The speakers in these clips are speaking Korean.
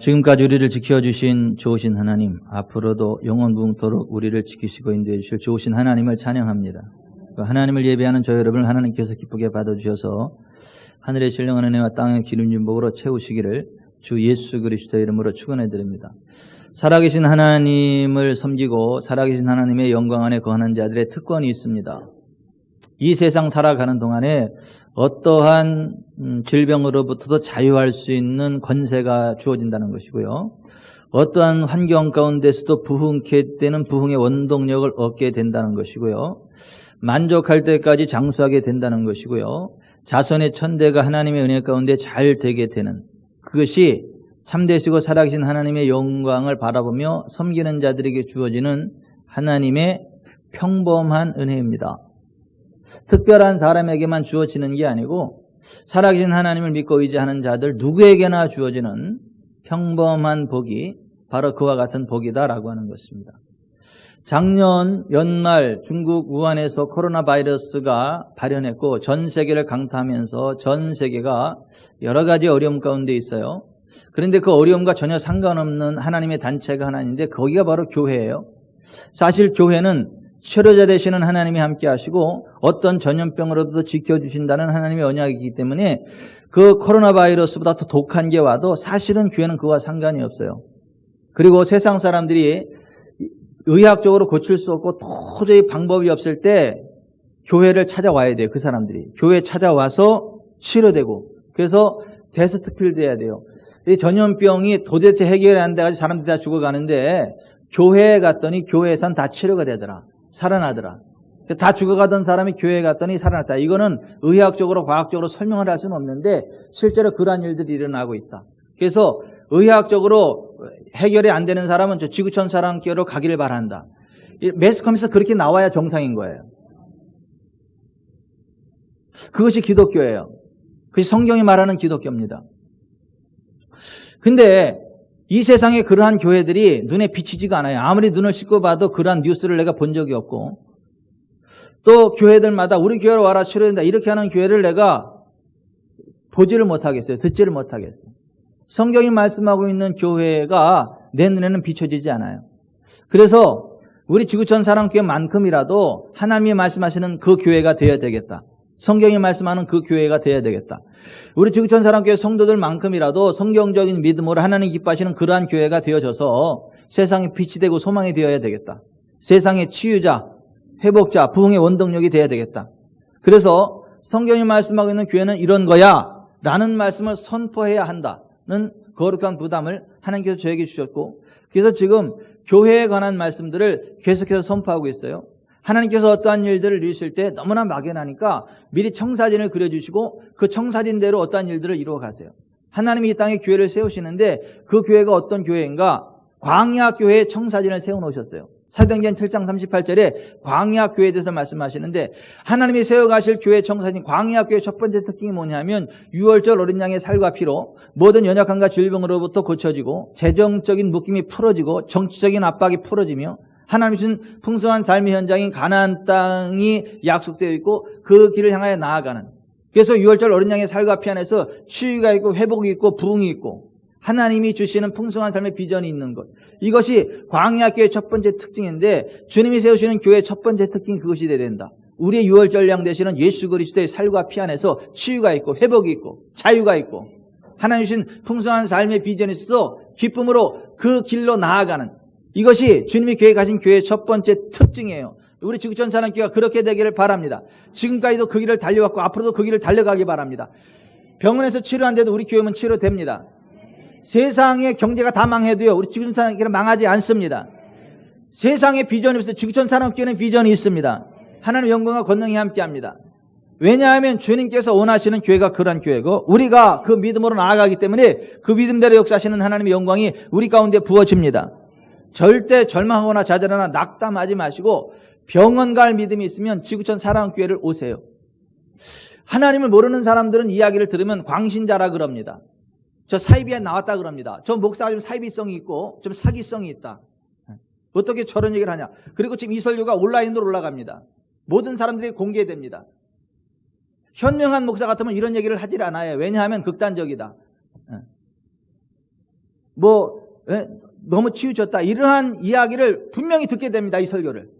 지금까지 우리를 지켜주신 좋으신 하나님, 앞으로도 영원무궁토록 우리를 지키시고 인도해 주실 좋으신 하나님을 찬양합니다. 하나님을 예배하는 저 여러분을 하나님께서 기쁘게 받아주셔서 하늘의 신령한 은혜와 땅의 기름진 복으로 채우시기를 주 예수 그리스도의 이름으로 축원해 드립니다. 살아계신 하나님을 섬기고 살아계신 하나님의 영광 안에 거하는 자들의 특권이 있습니다. 이 세상 살아가는 동안에 어떠한 질병으로부터도 자유할 수 있는 권세가 주어진다는 것이고요. 어떠한 환경 가운데서도 부흥케 되는 부흥의 원동력을 얻게 된다는 것이고요. 만족할 때까지 장수하게 된다는 것이고요. 자손의 천대가 하나님의 은혜 가운데 잘 되게 되는, 그것이 참되시고 살아계신 하나님의 영광을 바라보며 섬기는 자들에게 주어지는 하나님의 평범한 은혜입니다. 특별한 사람에게만 주어지는 게 아니고 살아계신 하나님을 믿고 의지하는 자들 누구에게나 주어지는 평범한 복이 바로 그와 같은 복이다라고 하는 것입니다. 작년 연말 중국 우한에서 코로나 바이러스가 발현했고 전 세계를 강타하면서 전 세계가 여러 가지 어려움 가운데 있어요. 그런데 그 어려움과 전혀 상관없는 하나님의 단체가 하나 있는데 거기가 바로 교회예요. 사실 교회는 치료자 되시는 하나님이 함께 하시고 어떤 전염병으로도 지켜주신다는 하나님의 언약이기 때문에 그 코로나 바이러스보다 더 독한 게 와도 사실은 교회는 그와 상관이 없어요. 그리고 세상 사람들이 의학적으로 고칠 수 없고 도저히 방법이 없을 때 교회를 찾아와야 돼요. 그 사람들이 교회에 찾아와서 치료되고, 그래서 데스트필드 해야 돼요. 이 전염병이 도대체 해결이 안 돼가지고 사람들이 다 죽어가는데 교회에 갔더니 교회에선 다 치료가 되더라. 살아나더라. 다 죽어가던 사람이 교회에 갔더니 살아났다. 이거는 의학적으로 과학적으로 설명을 할 수는 없는데 실제로 그러한 일들이 일어나고 있다. 그래서 의학적으로 해결이 안 되는 사람은 저 지구촌 사랑교회로 가기를 바란다. 매스컴에서 그렇게 나와야 정상인 거예요. 그것이 기독교예요. 그것이 성경이 말하는 기독교입니다. 근데 이 세상에 그러한 교회들이 눈에 비치지가 않아요. 아무리 눈을 씻고 봐도 그러한 뉴스를 내가 본 적이 없고, 또 교회들마다 우리 교회로 와라 치료된다 이렇게 하는 교회를 내가 보지를 못하겠어요. 듣지를 못하겠어요. 성경이 말씀하고 있는 교회가 내 눈에는 비춰지지 않아요. 그래서 우리 지구촌 사랑교회만큼이라도 하나님이 말씀하시는 그 교회가 되어야 되겠다. 성경이 말씀하는 그 교회가 되어야 되겠다. 우리 지구촌 사랑교회 성도들만큼이라도 성경적인 믿음으로 하나님 기뻐하시는 그러한 교회가 되어져서 세상에 빛이 되고 소망이 되어야 되겠다. 세상의 치유자, 회복자, 부흥의 원동력이 되어야 되겠다. 그래서 성경이 말씀하고 있는 교회는 이런 거야 라는 말씀을 선포해야 한다는 거룩한 부담을 하나님께서 저에게 주셨고, 그래서 지금 교회에 관한 말씀들을 계속해서 선포하고 있어요. 하나님께서 어떠한 일들을 이루실 때 너무나 막연하니까 미리 청사진을 그려주시고 그 청사진대로 어떠한 일들을 이루어 가세요. 하나님이 이 땅에 교회를 세우시는데 그 교회가 어떤 교회인가? 광야교회의 청사진을 세워놓으셨어요. 사도행전 7장 38절에 광야교회에 대해서 말씀하시는데, 하나님이 세워가실 교회 청사진, 광야교회의 첫 번째 특징이 뭐냐면 유월절 어린 양의 살과 피로 모든 연약함과 질병으로부터 고쳐지고 재정적인 묶임이 풀어지고 정치적인 압박이 풀어지며 하나님 주신 풍성한 삶의 현장인 가나안 땅이 약속되어 있고 그 길을 향하여 나아가는, 그래서 유월절 어린 양의 살과 피 안에서 치유가 있고 회복이 있고 부흥이 있고 하나님이 주시는 풍성한 삶의 비전이 있는 것, 이것이 광야교회의 첫 번째 특징인데 주님이 세우시는 교회의 첫 번째 특징이 그것이 되어야 된다. 우리의 유월절 양 되시는 예수 그리스도의 살과 피 안에서 치유가 있고 회복이 있고 자유가 있고 하나님 주신 풍성한 삶의 비전이 있어서 기쁨으로 그 길로 나아가는, 이것이 주님이 계획하신 교회의 첫 번째 특징이에요. 우리 지구촌 사랑교회가 그렇게 되기를 바랍니다. 지금까지도 그 길을 달려왔고 앞으로도 그 길을 달려가기 바랍니다. 병원에서 치료한데도 우리 교회는 치료됩니다. 세상의 경제가 다 망해도요 우리 지구촌 사랑교회는 망하지 않습니다. 세상의 비전이 없어도 지구촌 사랑교회는 비전이 있습니다. 하나님의 영광과 권능이 함께합니다. 왜냐하면 주님께서 원하시는 교회가 그런 교회고 우리가 그 믿음으로 나아가기 때문에 그 믿음대로 역사하시는 하나님의 영광이 우리 가운데 부어집니다. 절대 절망하거나 좌절하거나 낙담하지 마시고 병원 갈 믿음이 있으면 지구촌 사랑교회를 오세요. 하나님을 모르는 사람들은 이야기를 들으면 광신자라 그럽니다. 저 사이비에 나왔다 그럽니다. 저 목사가 좀 사이비성이 있고 좀 사기성이 있다. 어떻게 저런 얘기를 하냐. 그리고 지금 이 설교가 온라인으로 올라갑니다. 모든 사람들이 공개됩니다. 현명한 목사 같으면 이런 얘기를 하질 않아요. 왜냐하면 극단적이다. 너무 치우쳤다. 이러한 이야기를 분명히 듣게 됩니다. 이 설교를.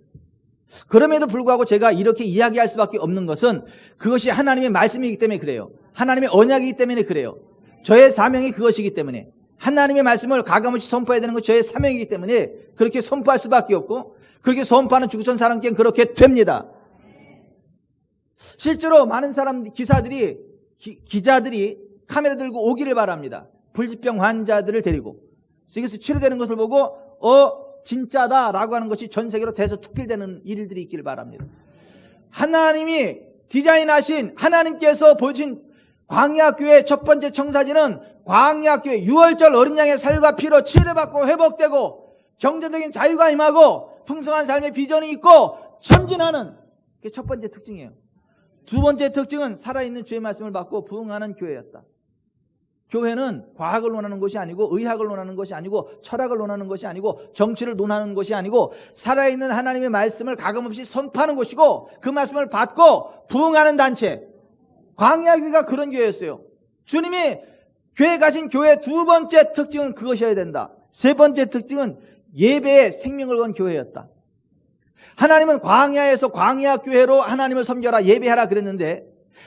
그럼에도 불구하고 제가 이렇게 이야기할 수밖에 없는 것은 그것이 하나님의 말씀이기 때문에 그래요. 하나님의 언약이기 때문에 그래요. 저의 사명이 그것이기 때문에 하나님의 말씀을 가감없이 선포해야 되는 것이 저의 사명이기 때문에 그렇게 선포할 수밖에 없고 그렇게 선포하는 주구촌 사람께는 그렇게 됩니다. 실제로 많은 기자들이 카메라 들고 오기를 바랍니다. 불치병 환자들을 데리고 이것이 치료되는 것을 보고 진짜다라고 하는 것이 전 세계로 대서특필되는 일들이 있기를 바랍니다. 하나님이 디자인하신 하나님께서 보여주신 광야교회 첫 번째 청사진은 광야교회 6월절 어린 양의 살과 피로 치료받고 회복되고 경제적인 자유가 임하고 풍성한 삶의 비전이 있고 전진하는 그게 첫 번째 특징이에요. 두 번째 특징은 살아있는 주의 말씀을 받고 부응하는 교회였다. 교회는 과학을 논하는 것이 아니고 의학을 논하는 것이 아니고 철학을 논하는 것이 아니고 정치를 논하는 것이 아니고 살아있는 하나님의 말씀을 가감없이 선포하는 것이고 그 말씀을 받고 부응하는 단체. 광야교회가 그런 교회였어요. 주님이 교회 가신 교회의 두 번째 특징은 그것이어야 된다. 세 번째 특징은 예배에 생명을 건 교회였다. 하나님은 광야에서 광야교회로 하나님을 섬겨라 예배하라 그랬는데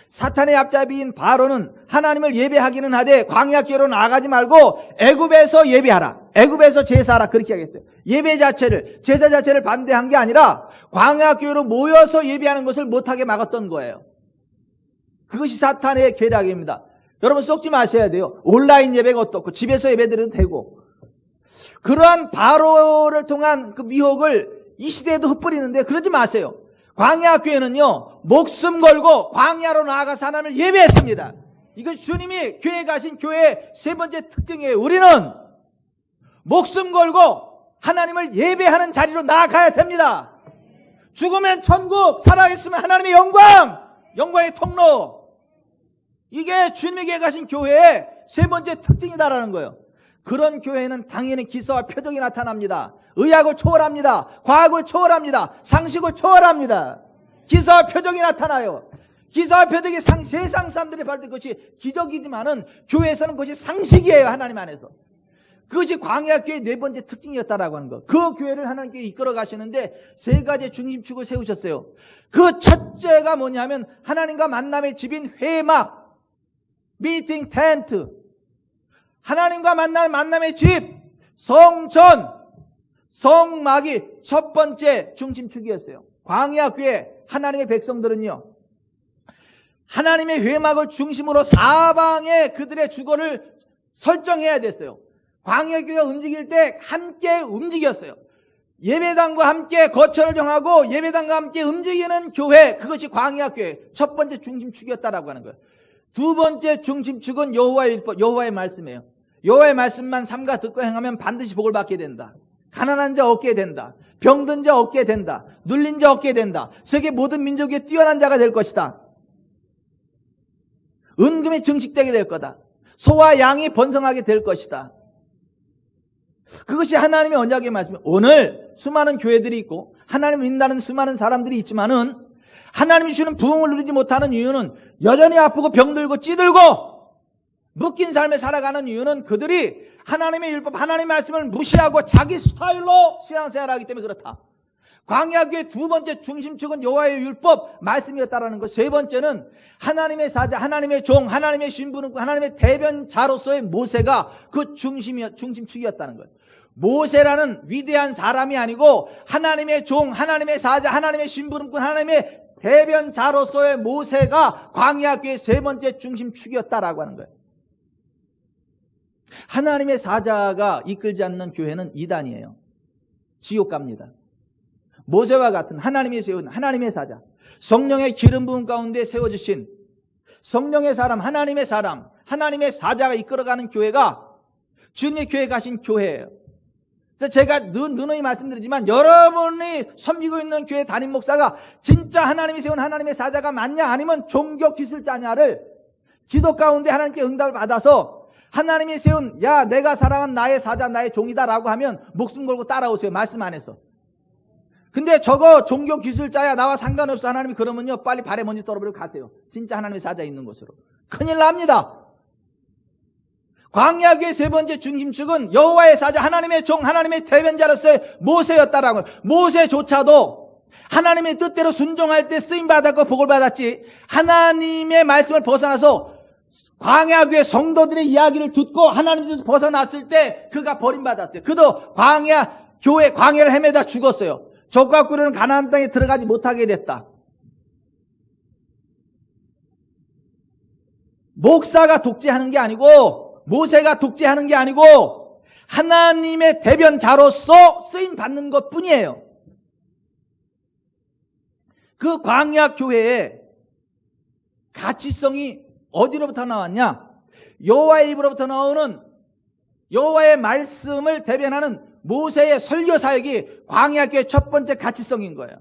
사탄의 앞잡이인 바로는 하나님을 예배하기는 하되 광야교회로 나아가지 말고 애굽에서 예배하라. 애굽에서 제사하라. 그렇게 하겠어요. 예배 자체를 제사 자체를 반대한 게 아니라 광야교회로 모여서 예배하는 것을 못하게 막았던 거예요. 그것이 사탄의 계략입니다. 여러분 썩지 마셔야 돼요. 온라인 예배가 어떻고 집에서 예배드려도 되고 그러한 바로를 통한 그 미혹을 이 시대에도 흩뿌리는데 그러지 마세요. 광야교회는요 목숨 걸고 광야로 나아가서 하나님을 예배했습니다. 이것이 주님이 교회 가신 교회의 세 번째 특징이에요. 우리는 목숨 걸고 하나님을 예배하는 자리로 나아가야 됩니다. 죽으면 천국, 살아있으면 하나님의 영광의 통로. 이게 주님이 교회 가신 교회의 세 번째 특징이다라는 거예요. 그런 교회는 당연히 기사와 표적이 나타납니다. 의학을 초월합니다. 과학을 초월합니다. 상식을 초월합니다. 기사와 표적이 나타나요. 기사와 표적이 세상 사람들이 볼 때 그것이 기적이지만은 교회에서는 그것이 상식이에요. 하나님 안에서. 그것이 광야교회의 네 번째 특징이었다라고 하는 거. 그 교회를 하나님께 이끌어 가시는데 세 가지 중심축을 세우셨어요. 그 첫째가 뭐냐면 하나님과 만남의 집인 회막, 미팅 텐트. 하나님과 만남의 집, 성전, 성막이 첫 번째 중심축이었어요. 광야교회 하나님의 백성들은요. 하나님의 회막을 중심으로 사방에 그들의 주거를 설정해야 됐어요. 광야교회가 움직일 때 함께 움직였어요. 예배당과 함께 거처를 정하고 예배당과 함께 움직이는 교회, 그것이 광야교회 첫 번째 중심축이었다라고 하는 거예요. 두 번째 중심축은 여호와의 율법, 여호와의 말씀이에요. 여호와의 말씀만 삼가 듣고 행하면 반드시 복을 받게 된다. 가난한 자 얻게 된다. 병든 자 얻게 된다. 눌린 자 얻게 된다. 세계 모든 민족에 뛰어난 자가 될 것이다. 은금이 증식되게 될 거다. 소와 양이 번성하게 될 것이다. 그것이 하나님의 언약의 말씀이에요. 오늘 수많은 교회들이 있고 하나님을 믿는다는 수많은 사람들이 있지만은 하나님이 주는 부흥을 누리지 못하는 이유는 여전히 아프고 병들고 찌들고 묶인 삶을 살아가는 이유는 그들이 하나님의 율법, 하나님의 말씀을 무시하고 자기 스타일로 신앙생활을 하기 때문에 그렇다. 광야교의 두 번째 중심축은 여호와의 율법, 말씀이었다라는 것. 세 번째는 하나님의 사자, 하나님의 종, 하나님의 신분, 하나님의 대변자로서의 모세가 그 중심축이었다는 거예요. 모세라는 위대한 사람이 아니고 하나님의 종, 하나님의 사자, 하나님의 신분군, 하나님의 대변자로서의 모세가 광야교의 세 번째 중심축이었다라고 하는 거예요. 하나님의 사자가 이끌지 않는 교회는 이단이에요. 지옥 갑니다. 모세와 같은 하나님이 세운 하나님의 사자, 성령의 기름 부음 가운데 세워주신 성령의 사람, 하나님의 사자가 이끌어가는 교회가 주님의 교회 가신 교회예요. 그래서 제가 누누이 말씀드리지만 여러분이 섬기고 있는 교회 담임 목사가 진짜 하나님이 세운 하나님의 사자가 맞냐 아니면 종교 기술자냐를 기도 가운데 하나님께 응답을 받아서 하나님이 세운 내가 사랑한 나의 사자 나의 종이다라고 하면 목숨 걸고 따라오세요. 말씀 안에서. 근데 저거 종교 기술자야 나와 상관없어 하나님이 그러면요 빨리 발에 먼지 떨어버리고 가세요. 진짜 하나님의 사자 있는 곳으로. 큰일 납니다. 광야교의 세 번째 중심축은 여호와의 사자, 하나님의 종, 하나님의 대변자로서의 모세였다라고. 모세조차도 하나님의 뜻대로 순종할 때 쓰임받았고 복을 받았지, 하나님의 말씀을 벗어나서 광야교의 성도들의 이야기를 듣고 하나님께서 벗어났을 때 그가 버림받았어요. 그도 광야를 헤매다 죽었어요. 족과 꿀은 가나안 땅에 들어가지 못하게 됐다. 목사가 독재하는 게 아니고, 모세가 독재하는 게 아니고, 하나님의 대변자로서 쓰임 받는 것 뿐이에요. 그 광야 교회의 가치성이 어디로부터 나왔냐? 여호와의 입으로부터 나오는 여호와의 말씀을 대변하는 모세의 설교 사역이 광야 교회의 첫 번째 가치성인 거예요.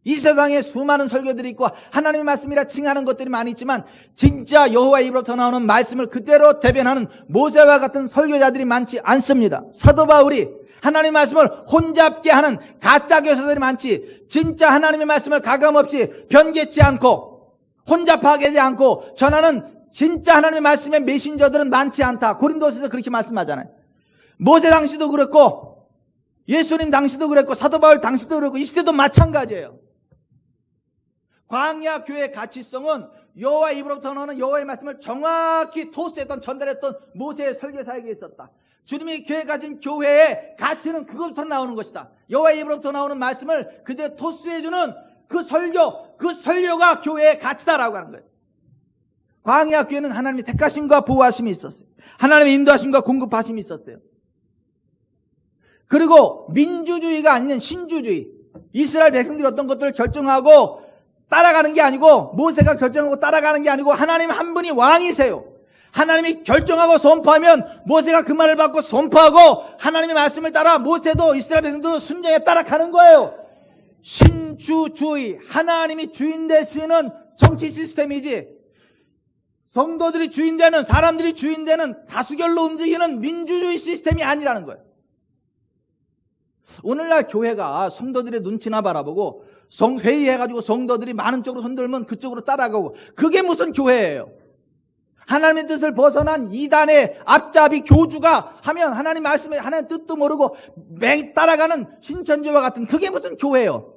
이 세상에 수많은 설교들이 있고 하나님의 말씀이라 칭하는 것들이 많이 있지만, 진짜 여호와의 입으로부터 나오는 말씀을 그대로 대변하는 모세와 같은 설교자들이 많지 않습니다. 사도 바울이 하나님의 말씀을 혼잡게 하는 가짜 교사들이 많지, 진짜 하나님의 말씀을 가감없이 변개치 않고 혼잡하게 하지 않고 전하는 진짜 하나님의 말씀의 메신저들은 많지 않다. 고린도서에서 그렇게 말씀하잖아요. 모세 당시도 그랬고, 예수님 당시도 그랬고, 사도 바울 당시도 그랬고, 이 시대도 마찬가지예요. 광야 교회의 가치성은 여호와의 입으로부터 나오는 여호와의 말씀을 정확히 토스했던, 전달했던 모세의 설교 사역에 있었다. 주님이 교회 가진 교회의 가치는 그것부터 나오는 것이다. 여호와의 입으로부터 나오는 말씀을 그대로 토스해주는 그 설교가 교회의 가치다라고 하는 거예요. 광야 교회는 하나님의 택하심과 보호하심이 있었어요. 하나님의 인도하심과 공급하심이 있었대요. 그리고 민주주의가 아닌 신주주의, 이스라엘 백성들이 어떤 것들을 결정하고 따라가는 게 아니고, 모세가 결정하고 따라가는 게 아니고, 하나님 한 분이 왕이세요. 하나님이 결정하고 선포하면 모세가 그 말을 받고 선포하고, 하나님의 말씀을 따라 모세도 이스라엘 백성도 순종에 따라가는 거예요. 신주주의, 하나님이 주인 되시는 정치 시스템이지, 성도들이 주인 되는, 사람들이 주인 되는 다수결로 움직이는 민주주의 시스템이 아니라는 거예요. 오늘날 교회가 성도들의 눈치나 바라보고 회의해가지고 성도들이 많은 쪽으로 손들면 그쪽으로 따라가고, 그게 무슨 교회예요? 하나님의 뜻을 벗어난 이단의 앞잡이 교주가 하면 하나님 말씀에 하나님 뜻도 모르고 맹 따라가는 신천지와 같은, 그게 무슨 교회예요?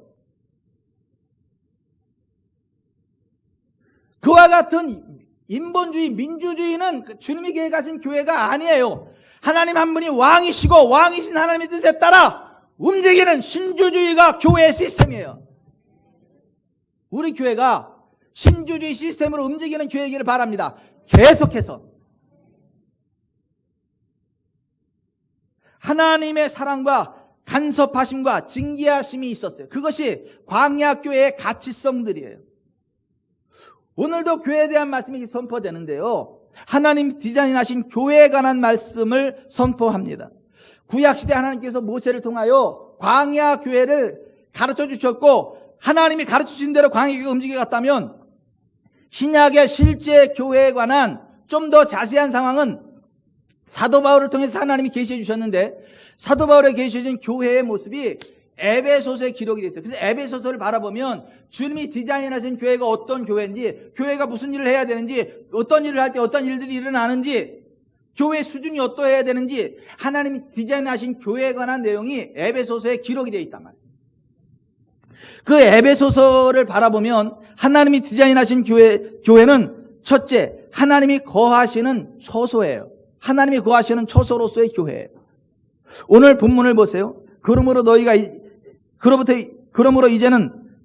그와 같은 인본주의, 민주주의는 주님이 계획하신 교회가 아니에요. 하나님 한 분이 왕이시고 왕이신 하나님의 뜻에 따라 움직이는 신주주의가 교회의 시스템이에요. 우리 교회가 신주주의 시스템으로 움직이는 교회이기를 바랍니다. 계속해서 하나님의 사랑과 간섭하심과 징계하심이 있었어요. 그것이 광야 교회의 가치성들이에요. 오늘도 교회에 대한 말씀이 선포되는데요, 하나님 디자인하신 교회에 관한 말씀을 선포합니다. 구약시대 하나님께서 모세를 통하여 광야 교회를 가르쳐 주셨고, 하나님이 가르쳐 주신 대로 광야 교회가 움직여 갔다면, 신약의 실제 교회에 관한 좀 더 자세한 상황은 사도 바울을 통해서 하나님이 계시해 주셨는데, 사도 바울에 계시해 준 교회의 모습이 에베소서에 기록이 되어 있어요. 그래서 에베소서를 바라보면 주님이 디자인하신 교회가 어떤 교회인지, 교회가 무슨 일을 해야 되는지, 어떤 일을 할 때 어떤 일들이 일어나는지, 교회 수준이 어떠해야 되는지, 하나님이 디자인하신 교회에 관한 내용이 에베소서에 기록이 되어 있단 말이에요. 그 에베소서를 바라보면 하나님이 디자인하신 교회는 첫째, 하나님이 거하시는 처소예요. 하나님이 거하시는 처소로서의 교회예요. 오늘 본문을 보세요. 그러므로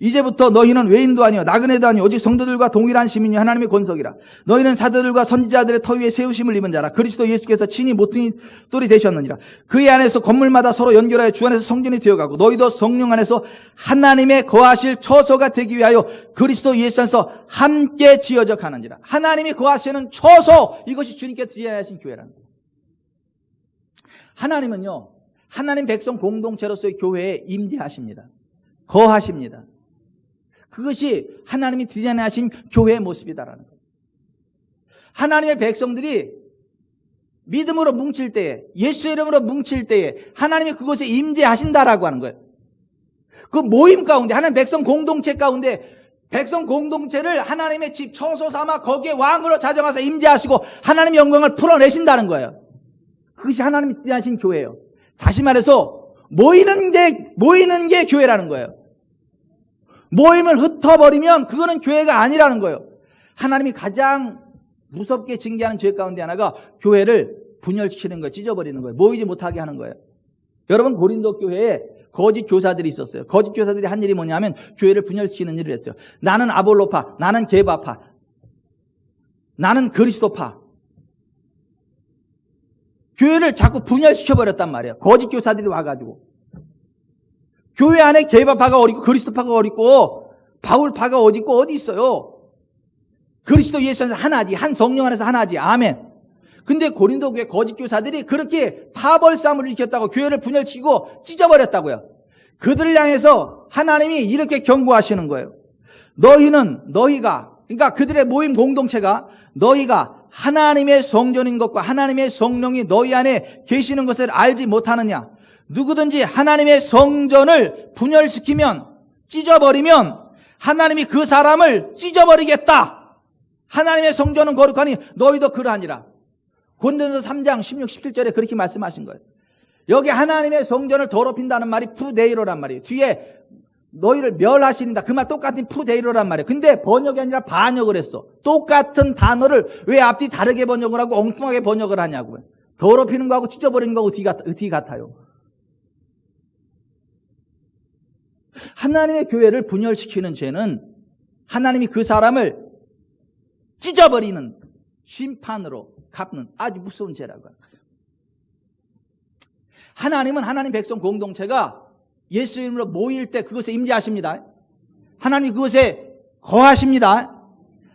이제부터 너희는 외인도 아니요 나그네도 아니요 오직 성도들과 동일한 시민이 하나님의 권속이라. 너희는 사도들과 선지자들의 터 위에 세우심을 입은 자라. 그리스도 예수께서 친히 모퉁이 돌이 되셨느니라. 그의 안에서 건물마다 서로 연결하여 주 안에서 성전이 되어가고, 너희도 성령 안에서 하나님의 거하실 처소가 되기 위하여 그리스도 예수 안에서 함께 지어져 가는지라. 하나님이 거하시는 처소, 이것이 주님께서 디자인하신 교회라는 거예요. 하나님은요, 하나님 백성 공동체로서의 교회에 임재하십니다. 거하십니다. 그것이 하나님이 디자인하신 교회의 모습이다라는 거예요. 하나님의 백성들이 믿음으로 뭉칠 때에, 예수 이름으로 뭉칠 때에 하나님이 그곳에 임재하신다라고 하는 거예요. 그 모임 가운데, 하나님 백성 공동체 가운데 백성 공동체를 하나님의 집 처소 삼아 거기에 왕으로 자정하사 임재하시고 하나님의 영광을 풀어내신다는 거예요. 그것이 하나님이 뜻하신 교회예요. 다시 말해서 모이는 게 교회라는 거예요. 모임을 흩어버리면 그거는 교회가 아니라는 거예요. 하나님이 가장 무섭게 징계하는 죄 가운데 하나가 교회를 분열시키는 거예요. 찢어버리는 거예요. 모이지 못하게 하는 거예요. 여러분, 고린도 교회에 거짓 교사들이 있었어요. 거짓 교사들이 한 일이 뭐냐면 교회를 분열시키는 일을 했어요. 나는 아볼로파, 나는 게바파, 나는 그리스도파. 교회를 자꾸 분열시켜버렸단 말이에요. 거짓 교사들이 와가지고. 교회 안에 게바파가 어디 있고 그리스도파가 어디 있고 바울파가 어디 있고 어디 있어요. 그리스도 예수 안에서 하나지. 한 성령 안에서 하나지. 아멘. 근데 고린도 교회 거짓 교사들이 그렇게 파벌싸움을 일으켰다고 교회를 분열시키고 찢어버렸다고요. 그들을 향해서 하나님이 이렇게 경고하시는 거예요. 너희가 그러니까 그들의 모임 공동체가 너희가 하나님의 성전인 것과 하나님의 성령이 너희 안에 계시는 것을 알지 못하느냐. 누구든지 하나님의 성전을 분열시키면 찢어버리면 하나님이 그 사람을 찢어버리겠다. 하나님의 성전은 거룩하니 너희도 그러하니라. 고린도전서 3장 16, 17절에 그렇게 말씀하신 거예요. 여기 하나님의 성전을 더럽힌다는 말이 프루데이로란 말이에요. 뒤에 너희를 멸하시린다. 그 말 똑같은 프루데이로란 말이에요. 근데 번역이 아니라 반역을 했어. 똑같은 단어를 왜 앞뒤 다르게 번역을 하고 엉뚱하게 번역을 하냐고요. 더럽히는 거하고 찢어버리는 거하고 뒤 같아요. 하나님의 교회를 분열시키는 죄는 하나님이 그 사람을 찢어버리는 심판으로 갚는 아주 무서운 죄라고 합니다. 하나님은 하나님 백성 공동체가 예수 이름으로 모일 때 그것에 임재하십니다. 하나님이 그것에 거하십니다.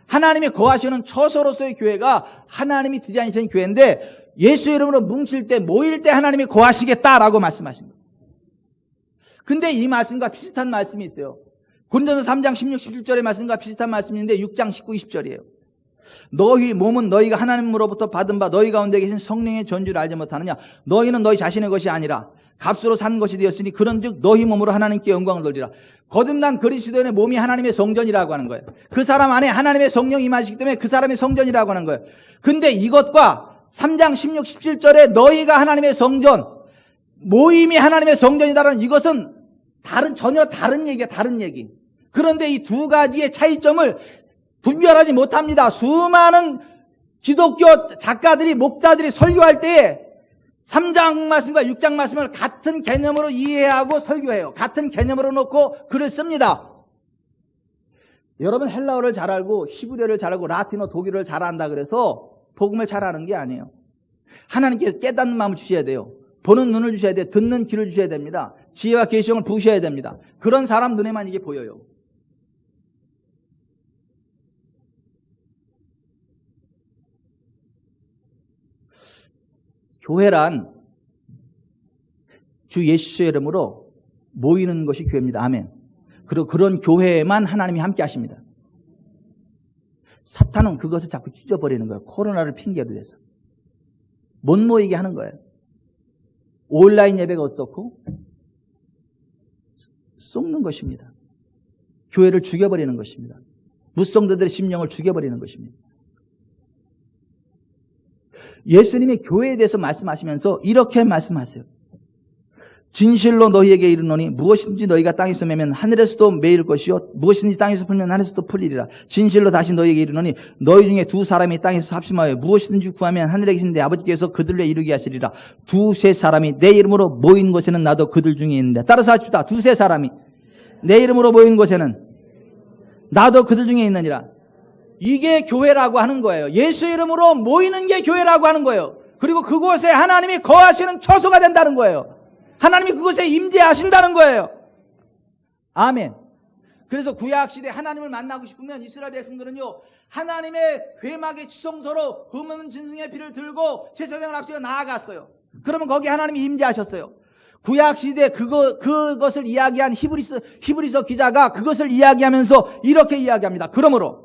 하나님이 거하시는 처소로서의 교회가 하나님이 디자인하신 교회인데 예수 이름으로 뭉칠 때 모일 때 하나님이 거하시겠다라고 말씀하십니다. 근데 이 말씀과 비슷한 말씀이 있어요. 고린도전서 3장 16, 17절의 말씀과 비슷한 말씀인데 6장 19, 20절이에요. 너희 몸은 너희가 하나님으로부터 받은 바 너희 가운데 계신 성령의 존재를 알지 못하느냐. 너희는 너희 자신의 것이 아니라 값으로 산 것이 되었으니 그런즉 너희 몸으로 하나님께 영광을 돌리라. 거듭난 그리스도인의 몸이 하나님의 성전이라고 하는 거예요. 그 사람 안에 하나님의 성령이 임하시기 때문에 그 사람의 성전이라고 하는 거예요. 근데 이것과 3장 16, 17절에 너희가 하나님의 성전, 모임이 하나님의 성전이다라는 이것은 전혀 다른 얘기야. 다른 얘기. 그런데 이 두 가지의 차이점을 분별하지 못합니다. 수많은 기독교 작가들이, 목사들이 설교할 때 3장 말씀과 6장 말씀을 같은 개념으로 이해하고 설교해요. 같은 개념으로 놓고 글을 씁니다. 여러분 헬라어를 잘 알고 히브리어를 잘 알고 라틴어, 독일어를 잘 안다 그래서 복음을 잘 아는 게 아니에요. 하나님께서 깨닫는 마음을 주셔야 돼요. 보는 눈을 주셔야 돼요. 듣는 귀를 주셔야 됩니다. 지혜와 계시형을 부으셔야 됩니다. 그런 사람 눈에만 이게 보여요. 교회란 주 예수의 이름으로 모이는 것이 교회입니다. 아멘. 그리고 그런 교회에만 하나님이 함께 하십니다. 사탄은 그것을 자꾸 찢어버리는 거예요. 코로나를 핑계로 해서. 못 모이게 하는 거예요. 온라인 예배가 어떻고? 쏟는 것입니다. 교회를 죽여버리는 것입니다. 무성도들의 심령을 죽여버리는 것입니다. 예수님이 교회에 대해서 말씀하시면서 이렇게 말씀하세요. 진실로 너희에게 이르노니 무엇이든지 너희가 땅에서 매면 하늘에서도 매일 것이요 무엇이든지 땅에서 풀면 하늘에서도 풀리리라. 진실로 다시 너희에게 이르노니 너희 중에 두 사람이 땅에서 합심하여 무엇이든지 구하면 하늘에 계신 내 아버지께서 그들로 이루게 하시리라. 두세 사람이 내 이름으로 모인 곳에는 나도 그들 중에 있는데. 따라서 하십시다. 두세 사람이 내 이름으로 모인 곳에는 나도 그들 중에 있느니라. 이게 교회라고 하는 거예요. 예수 이름으로 모이는 게 교회라고 하는 거예요. 그리고 그곳에 하나님이 거하시는 처소가 된다는 거예요. 하나님이 그곳에 임재하신다는 거예요. 아멘. 그래서 구약시대 하나님을 만나고 싶으면 이스라엘 백성들은요, 하나님의 회막의 지성소로 흠없는 진승의 피를 들고 제사장을 앞세워 나아갔어요. 그러면 거기 하나님이 임재하셨어요. 구약시대 그것을 이야기한 히브리서 기자가 그것을 이야기하면서 이렇게 이야기합니다. 그러므로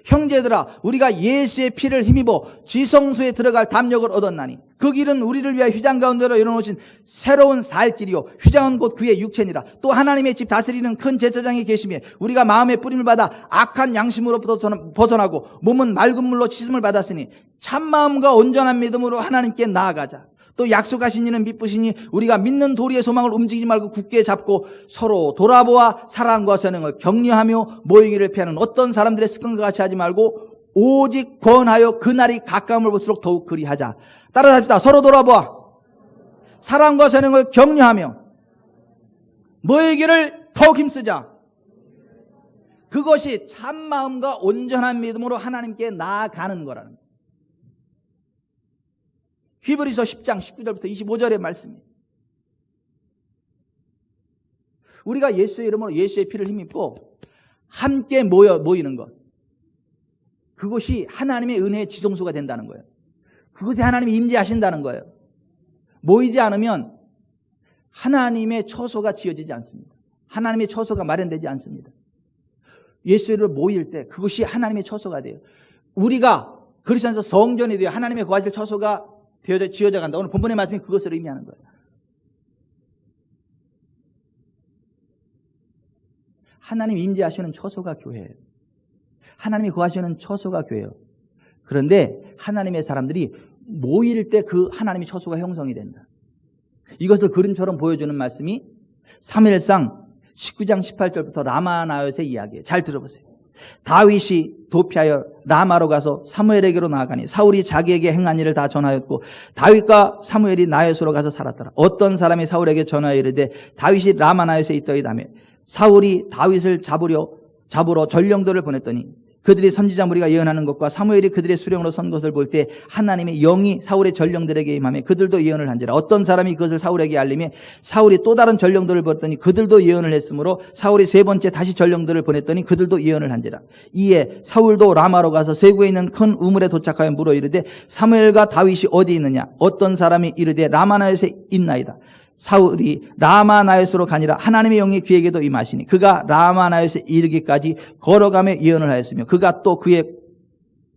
형제들아 우리가 예수의 피를 힘입어 지성소에 들어갈 담력을 얻었나니 그 길은 우리를 위하여 휘장 가운데로 열어놓으신 새로운 살 길이요 휘장은 곧 그의 육체니라. 또 하나님의 집 다스리는 큰 제사장이 계시며 우리가 마음의 뿌림을 받아 악한 양심으로부터 벗어나고 몸은 맑은 물로 씻음을 받았으니 참마음과 온전한 믿음으로 하나님께 나아가자. 또 약속하신 이는 믿으시니 우리가 믿는 도리의 소망을 움직이지 말고 굳게 잡고 서로 돌아보아 사랑과 선행을 격려하며 모이기를 피하는 어떤 사람들의 습관과 같이 하지 말고 오직 권하여 그날이 가까움을 볼수록 더욱 그리하자. 따라합시다. 서로 돌아보아 사랑과 선행을 격려하며 모이기를 더욱 힘쓰자. 그것이 참마음과 온전한 믿음으로 하나님께 나아가는 거라는 거예요. 히브리서 10장 19절부터 25절의 말씀입니다. 우리가 예수의 이름으로 예수의 피를 힘입고 함께 모이는 것, 그것이 하나님의 은혜의 지성소가 된다는 거예요. 그것에 하나님이 임재하신다는 거예요. 모이지 않으면 하나님의 처소가 지어지지 않습니다. 하나님의 처소가 마련되지 않습니다. 예수의 이름으로 모일 때 그것이 하나님의 처소가 돼요. 우리가 그리스도 안에서 성전이 되어 하나님의 거하실 처소가 지어져 간다. 오늘 본문의 말씀이 그것을 의미하는 거예요. 하나님이 임재하시는 처소가 교회예요. 하나님이 거하시는 처소가 교회예요. 그런데 하나님의 사람들이 모일 때 그 하나님의 처소가 형성이 된다. 이것을 그림처럼 보여주는 말씀이 사무엘상 19장 18절부터 라마나옳의 이야기예요. 잘 들어보세요. 다윗이 도피하여 라마로 가서 사무엘에게로 나아가니 사울이 자기에게 행한 일을 다 전하였고 다윗과 사무엘이 나옳으로 가서 살았더라. 어떤 사람이 사울에게 전하여 이르되 다윗이 라마나옳에 있더이다며 사울이 다윗을 잡으러 전령들을 보냈더니 그들이 선지자 무리가 예언하는 것과 사무엘이 그들의 수령으로 선 것을 볼 때 하나님의 영이 사울의 전령들에게 임하며 그들도 예언을 한지라. 어떤 사람이 그것을 사울에게 알리며 사울이 또 다른 전령들을 보냈더니 그들도 예언을 했으므로 사울이 세 번째 다시 전령들을 보냈더니 그들도 예언을 한지라. 이에 사울도 라마로 가서 세구에 있는 큰 우물에 도착하여 물어 이르되 사무엘과 다윗이 어디 있느냐. 어떤 사람이 이르되 라마나옳에 있나이다. 사울이 라마나옳으로 가니라. 하나님의 영이 그에게도 임하시니 그가 라마나옳에 이르기까지 걸어가며 예언을 하였으며 그가 또 그의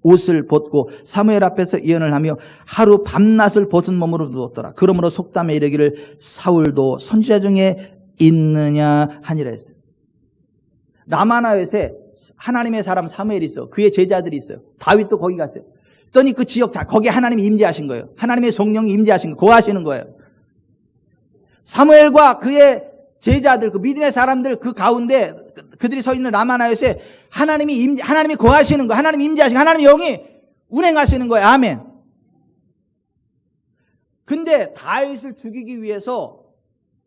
옷을 벗고 사무엘 앞에서 예언을 하며 하루 밤낮을 벗은 몸으로 누웠더라. 그러므로 속담에 이르기를 사울도 선지자 중에 있느냐 하니라 했어요. 라마나옳에 하나님의 사람 사무엘이 있어. 그의 제자들이 있어요. 다윗도 거기 갔어요. 그랬더니 그 지역 거기에 하나님이 임재하신 거예요. 하나님의 성령이 임재하신 거예요. 거하시는 거예요. 사무엘과 그의 제자들, 그 믿음의 사람들 그 가운데 그들이 서 있는 라마나옳에 하나님이 거하시는 거예요. 하나님이 임재하시는 거예요. 하나님의 영이 운행하시는 거예요. 아멘. 근데 다윗을 죽이기 위해서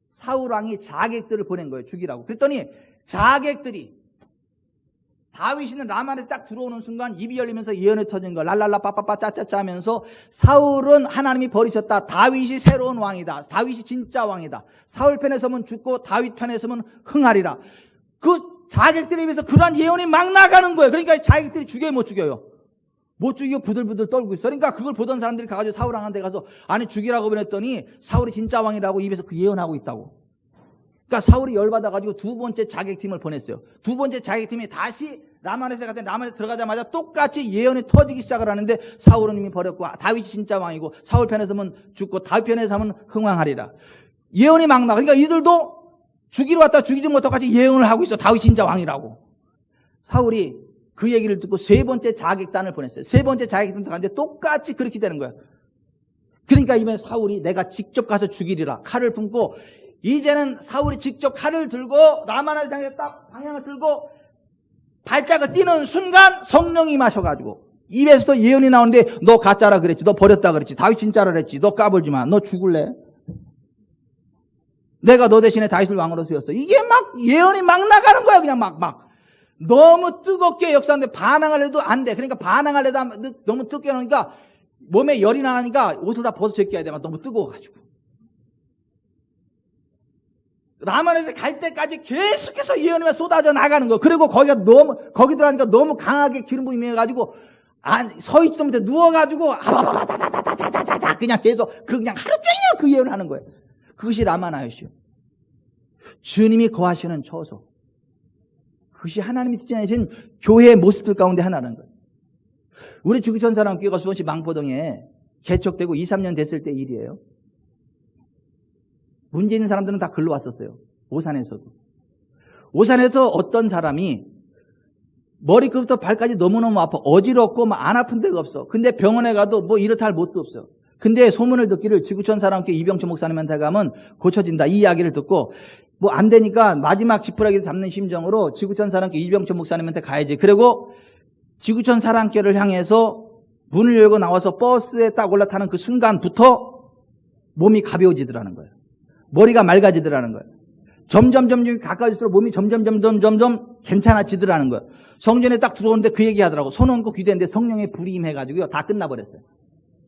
사울 왕이 자객들을 보낸 거예요. 죽이라고. 그랬더니 자객들이 다윗이는 라마나에 딱 들어오는 순간 입이 열리면서 예언이 터진 거야. 랄랄라 빠빠빠 짜짜짜 하면서 사울은 하나님이 버리셨다. 다윗이 새로운 왕이다. 다윗이 진짜 왕이다. 사울 편에 서면 죽고 다윗 편에 서면 흥하리라. 그 자객들에 비해서 그러한 예언이 막 나가는 거예요. 그러니까 자객들이 죽여요, 못 죽여요? 못 죽이고 부들부들 떨고 있어. 그러니까 그걸 보던 사람들이 가가지고 사울 왕한테 가서 아니 죽이라고 보냈더니 사울이 진짜 왕이라고 입에서 그 예언하고 있다고. 그러니까 사울이 열받아가지고 두 번째 자객팀을 보냈어요. 두 번째 자객팀이 다시 라마나옳에 갔더니 라마나옳에 들어가자마자 똑같이 예언이 터지기 시작을 하는데 사울은 이미 버렸고 다윗이 진짜 왕이고 사울 편에 서면 죽고 다윗 편에 서면 흥왕하리라. 예언이 막 나가. 그러니까 이들도 죽이러 왔다 죽이지 못하고 같이 예언을 하고 있어. 다윗이 진짜 왕이라고. 사울이 그 얘기를 듣고 세 번째 자객단을 보냈어요. 세 번째 자객단 들어갔는데 똑같이 그렇게 되는 거야. 그러니까 이번에 사울이 내가 직접 가서 죽이리라. 칼을 품고 이제는 사울이 직접 칼을 들고 라마나옳 향해 딱 방향을 들고 발작을 뛰는 순간 성령이 임하셔가지고 입에서도 예언이 나오는데 너 가짜라 그랬지. 너 버렸다 그랬지. 다윗 진짜라 그랬지. 너 까불지 마. 너 죽을래? 내가 너 대신에 다윗을 왕으로 세웠어. 이게 막 예언이 막 나가는 거야. 그냥 막. 너무 뜨겁게 역사하는데 반항하려도 안 돼. 그러니까 반항하려다 너무 뜨겁게 하니까 몸에 열이 나가니까 옷을 다 벗어 제껴야 돼. 너무 뜨거워가지고. 라마나옳에 갈 때까지 계속해서 예언이 쏟아져 나가는 거. 그리고 거기 들어가니까 너무 강하게 기름 부음이 해가지고 서 있지도 못해 누워가지고 그냥 계속 그냥 하루 종일 그 예언을 하는 거예요. 그것이 라마나옳이요. 주님이 거하시는 처소. 그것이 하나님이 디자인하신 교회의 모습들 가운데 하나라는 거예요. 우리 지구촌 사랑교회가 수원시 망포동에 개척되고 2, 3년 됐을 때 일이에요. 문제 있는 사람들은 다 글로 왔었어요. 오산에서도. 오산에서 어떤 사람이 머리끝부터 발까지 너무너무 아파. 어지럽고 안 아픈 데가 없어. 근데 병원에 가도 뭐 이렇다 할 못도 없어요. 근데 소문을 듣기를 지구촌 사랑교회 이병철 목사님한테 가면 고쳐진다. 이 이야기를 듣고 뭐 안 되니까 마지막 지푸라기를 잡는 심정으로 지구촌 사랑교회 이병철 목사님한테 가야지. 그리고 지구촌 사랑교회를 향해서 문을 열고 나와서 버스에 딱 올라타는 그 순간부터 몸이 가벼워지더라는 거예요. 머리가 맑아지더라는 거예요. 점점 가까워질수록 몸이 점점 괜찮아지더라는 거예요. 성전에 딱 들어오는데 그 얘기 하더라고. 손 얹고 기도했는데 성령의 불이 임해가지고요. 다 끝나버렸어요.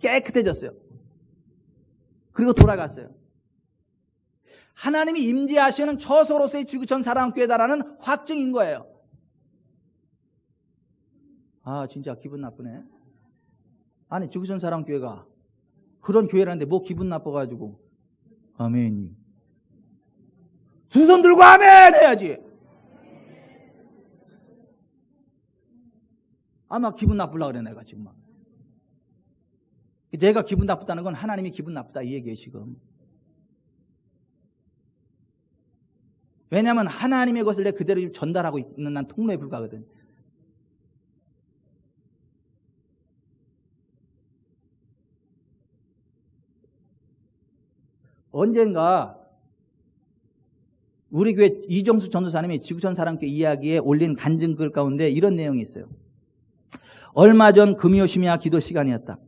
깨끗해졌어요. 그리고 돌아갔어요. 하나님이 임재하시는 처소로서의 지구촌 사랑교회다라는 확증인 거예요. 아, 진짜 기분 나쁘네. 아니, 지구촌 사랑교회가 그런 교회라는데 뭐 기분 나빠가지고. 아멘. 두 손 들고 아멘 해야지. 아마 기분 나쁘려고 그래, 내가 지금. 내가 기분 나쁘다는 건 하나님이 기분 나쁘다 이 얘기예요, 지금. 왜냐하면 하나님의 것을 내가 그대로 전달하고 있는 난 통로에 불과하거든. 언젠가 우리 교회 이정수 전도사님이 지구촌 사랑교회 이야기에 올린 간증글 가운데 이런 내용이 있어요. 얼마 전 금요 심야 기도 시간이었다.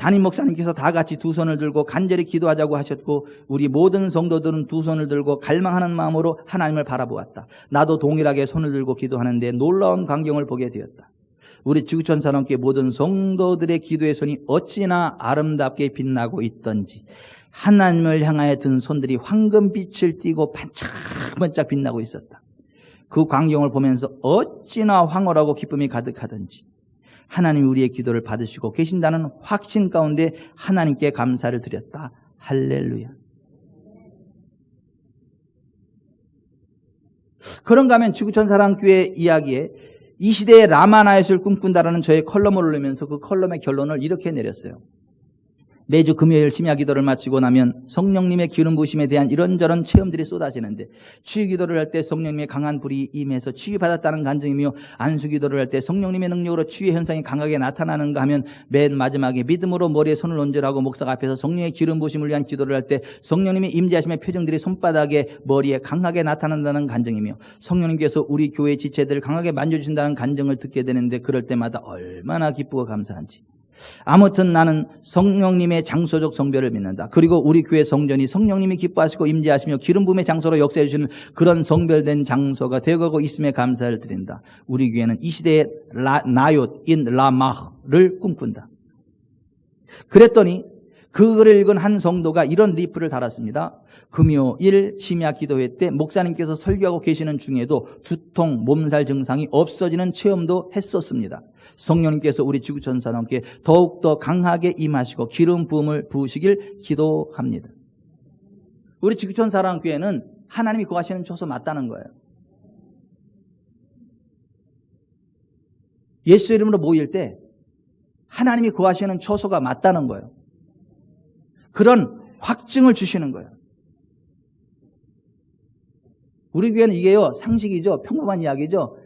담임 목사님께서 다 같이 두 손을 들고 간절히 기도하자고 하셨고 우리 모든 성도들은 두 손을 들고 갈망하는 마음으로 하나님을 바라보았다. 나도 동일하게 손을 들고 기도하는데 놀라운 광경을 보게 되었다. 우리 지구촌 사랑교회 모든 성도들의 기도의 손이 어찌나 아름답게 빛나고 있던지 하나님을 향하여 든 손들이 황금빛을 띠고 반짝반짝 빛나고 있었다. 그 광경을 보면서 어찌나 황홀하고 기쁨이 가득하던지 하나님이 우리의 기도를 받으시고 계신다는 확신 가운데 하나님께 감사를 드렸다. 할렐루야. 그런가 하면 지구촌 사랑교회 이야기에 이 시대의 라마나잇을 꿈꾼다라는 저의 컬럼을 올리면서 그 컬럼의 결론을 이렇게 내렸어요. 매주 금요일 심야 기도를 마치고 나면 성령님의 기름 부으심에 대한 이런저런 체험들이 쏟아지는데 치유 기도를 할 때 성령님의 강한 불이 임해서 치유받았다는 간증이며 안수 기도를 할 때 성령님의 능력으로 치유의 현상이 강하게 나타나는가 하면 맨 마지막에 믿음으로 머리에 손을 얹으라고 목사가 앞에서 성령의 기름 부으심을 위한 기도를 할 때 성령님의 임재하심의 표정들이 손바닥에 머리에 강하게 나타난다는 간증이며 성령님께서 우리 교회 지체들을 강하게 만져주신다는 간증을 듣게 되는데 그럴 때마다 얼마나 기쁘고 감사한지. 아무튼 나는 성령님의 장소적 성별을 믿는다. 그리고 우리 교회 성전이 성령님이 기뻐하시고 임재하시며 기름 부음의 장소로 역사해 주시는 그런 성별된 장소가 되어가고 있음에 감사를 드린다. 우리 교회는 이 시대의 나얏 인 라마흐를 꿈꾼다. 그랬더니 그 글을 읽은 한 성도가 이런 리플을 달았습니다. 금요일 심야 기도회 때 목사님께서 설교하고 계시는 중에도 두통, 몸살 증상이 없어지는 체험도 했었습니다. 성령님께서 우리 지구촌 사람께 더욱더 강하게 임하시고 기름 부음을 부으시길 기도합니다. 우리 지구촌 사랑교회는 하나님이 거하시는 처소 맞다는 거예요. 예수 이름으로 모일 때 하나님이 거하시는 처소가 맞다는 거예요. 그런 확증을 주시는 거예요. 우리 교회는 이게요, 상식이죠. 평범한 이야기죠.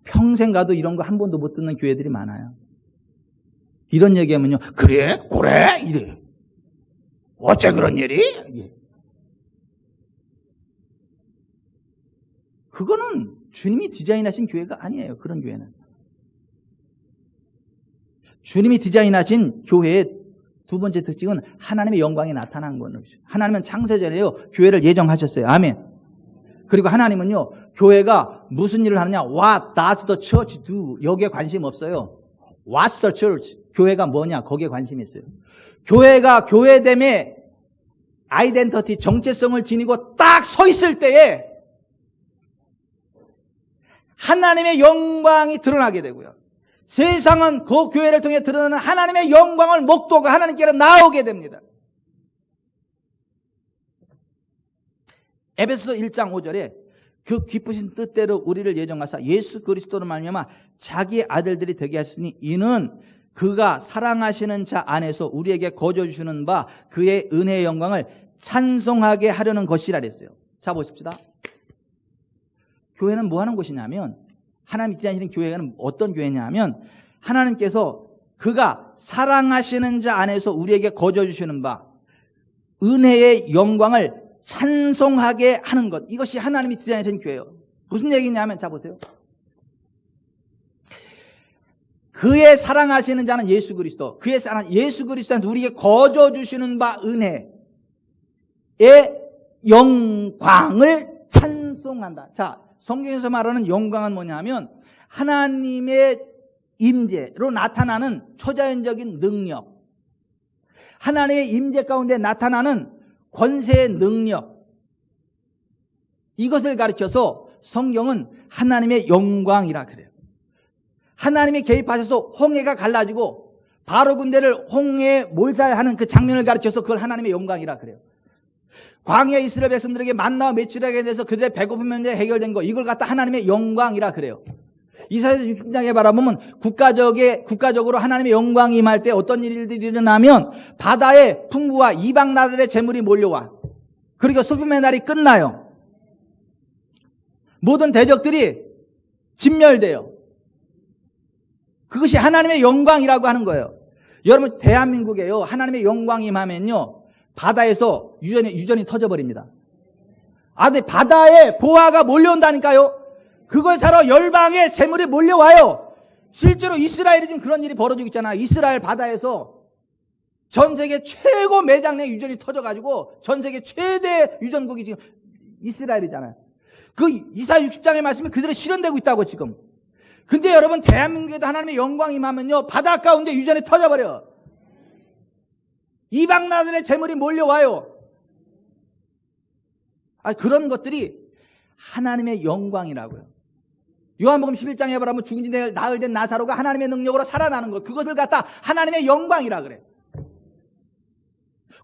평생 가도 이런 거 한 번도 못 듣는 교회들이 많아요. 이런 얘기하면요, 그래? 이래. 어째 그런 일이? 예. 그거는 주님이 디자인하신 교회가 아니에요. 그런 교회는. 주님이 디자인하신 교회의 두 번째 특징은 하나님의 영광이 나타난 거는 하나님은 창세전에요 교회를 예정하셨어요. 아멘. 그리고 하나님은요 교회가 무슨 일을 하느냐, What does the church do? 여기에 관심 없어요. What's the church? 교회가 뭐냐, 거기에 관심이 있어요. 교회가 교회됨의 아이덴티티, 정체성을 지니고 딱 서 있을 때에 하나님의 영광이 드러나게 되고요. 세상은 그 교회를 통해 드러나는 하나님의 영광을 목도하고 하나님께로 나오게 됩니다. 에베소서 1장 5절에 그 기쁘신 뜻대로 우리를 예정하사 예수 그리스도로 말미암아 자기의 아들들이 되게 하시니 이는 그가 사랑하시는 자 안에서 우리에게 거저 주시는 바 그의 은혜의 영광을 찬송하게 하려는 것이라 그랬어요. 자, 보십시다. 교회는 뭐 하는 곳이냐면, 하나님이 기대하시는 교회는 어떤 교회냐면, 하나님께서 그가 사랑하시는 자 안에서 우리에게 거저 주시는 바 은혜의 영광을 찬송하게 하는 것, 이것이 하나님이 디자인하신 교회예요. 무슨 얘기냐면, 자 보세요. 그의 사랑하시는 자는 예수 그리스도, 그의 사랑 예수 그리스도한테 우리에게 거저 주시는 바 은혜의 영광을 찬송한다. 자, 성경에서 말하는 영광은 뭐냐면 하나님의 임재로 나타나는 초자연적인 능력, 하나님의 임재 가운데 나타나는 권세의 능력, 이것을 가르쳐서 성경은 하나님의 영광이라 그래요. 하나님이 개입하셔서 홍해가 갈라지고 바로 군대를 홍해에 몰살하는 그 장면을 가르쳐서 그걸 하나님의 영광이라 그래요. 광야 이스라엘 백성들에게 만나와 메추라기에 대해서 그들의 배고픈 문제 해결된 거, 이걸 갖다 하나님의 영광이라 그래요. 이사야서 60장에 바라보면 국가적으로 하나님의 영광이 임할 때 어떤 일들이 일어나면 바다의 풍부와 이방 나라들의 재물이 몰려와. 그리고 슬픔의 날이 끝나요. 모든 대적들이 진멸돼요. 그것이 하나님의 영광이라고 하는 거예요. 여러분, 대한민국에요, 하나님의 영광이 임하면요, 바다에서 유전이 터져버립니다. 근데 바다에 보화가 몰려온다니까요. 그걸 사러 열방의 재물이 몰려와요. 실제로 이스라엘이 지금 그런 일이 벌어지고 있잖아요. 이스라엘 바다에서 전 세계 최고 매장내 유전이 터져가지고 전 세계 최대 유전국이 지금 이스라엘이잖아요. 그 이사야 60장의 말씀이 그대로 실현되고 있다고 지금. 근데 여러분, 대한민국에도 하나님의 영광이 임하면요, 바다 가운데 유전이 터져버려요. 이방 나라들의 재물이 몰려와요. 그런 것들이 하나님의 영광이라고요. 요한복음 11장에 보면 죽은 지 나흘 된 나사로가 하나님의 능력으로 살아나는 것, 그것을 갖다 하나님의 영광이라 그래요.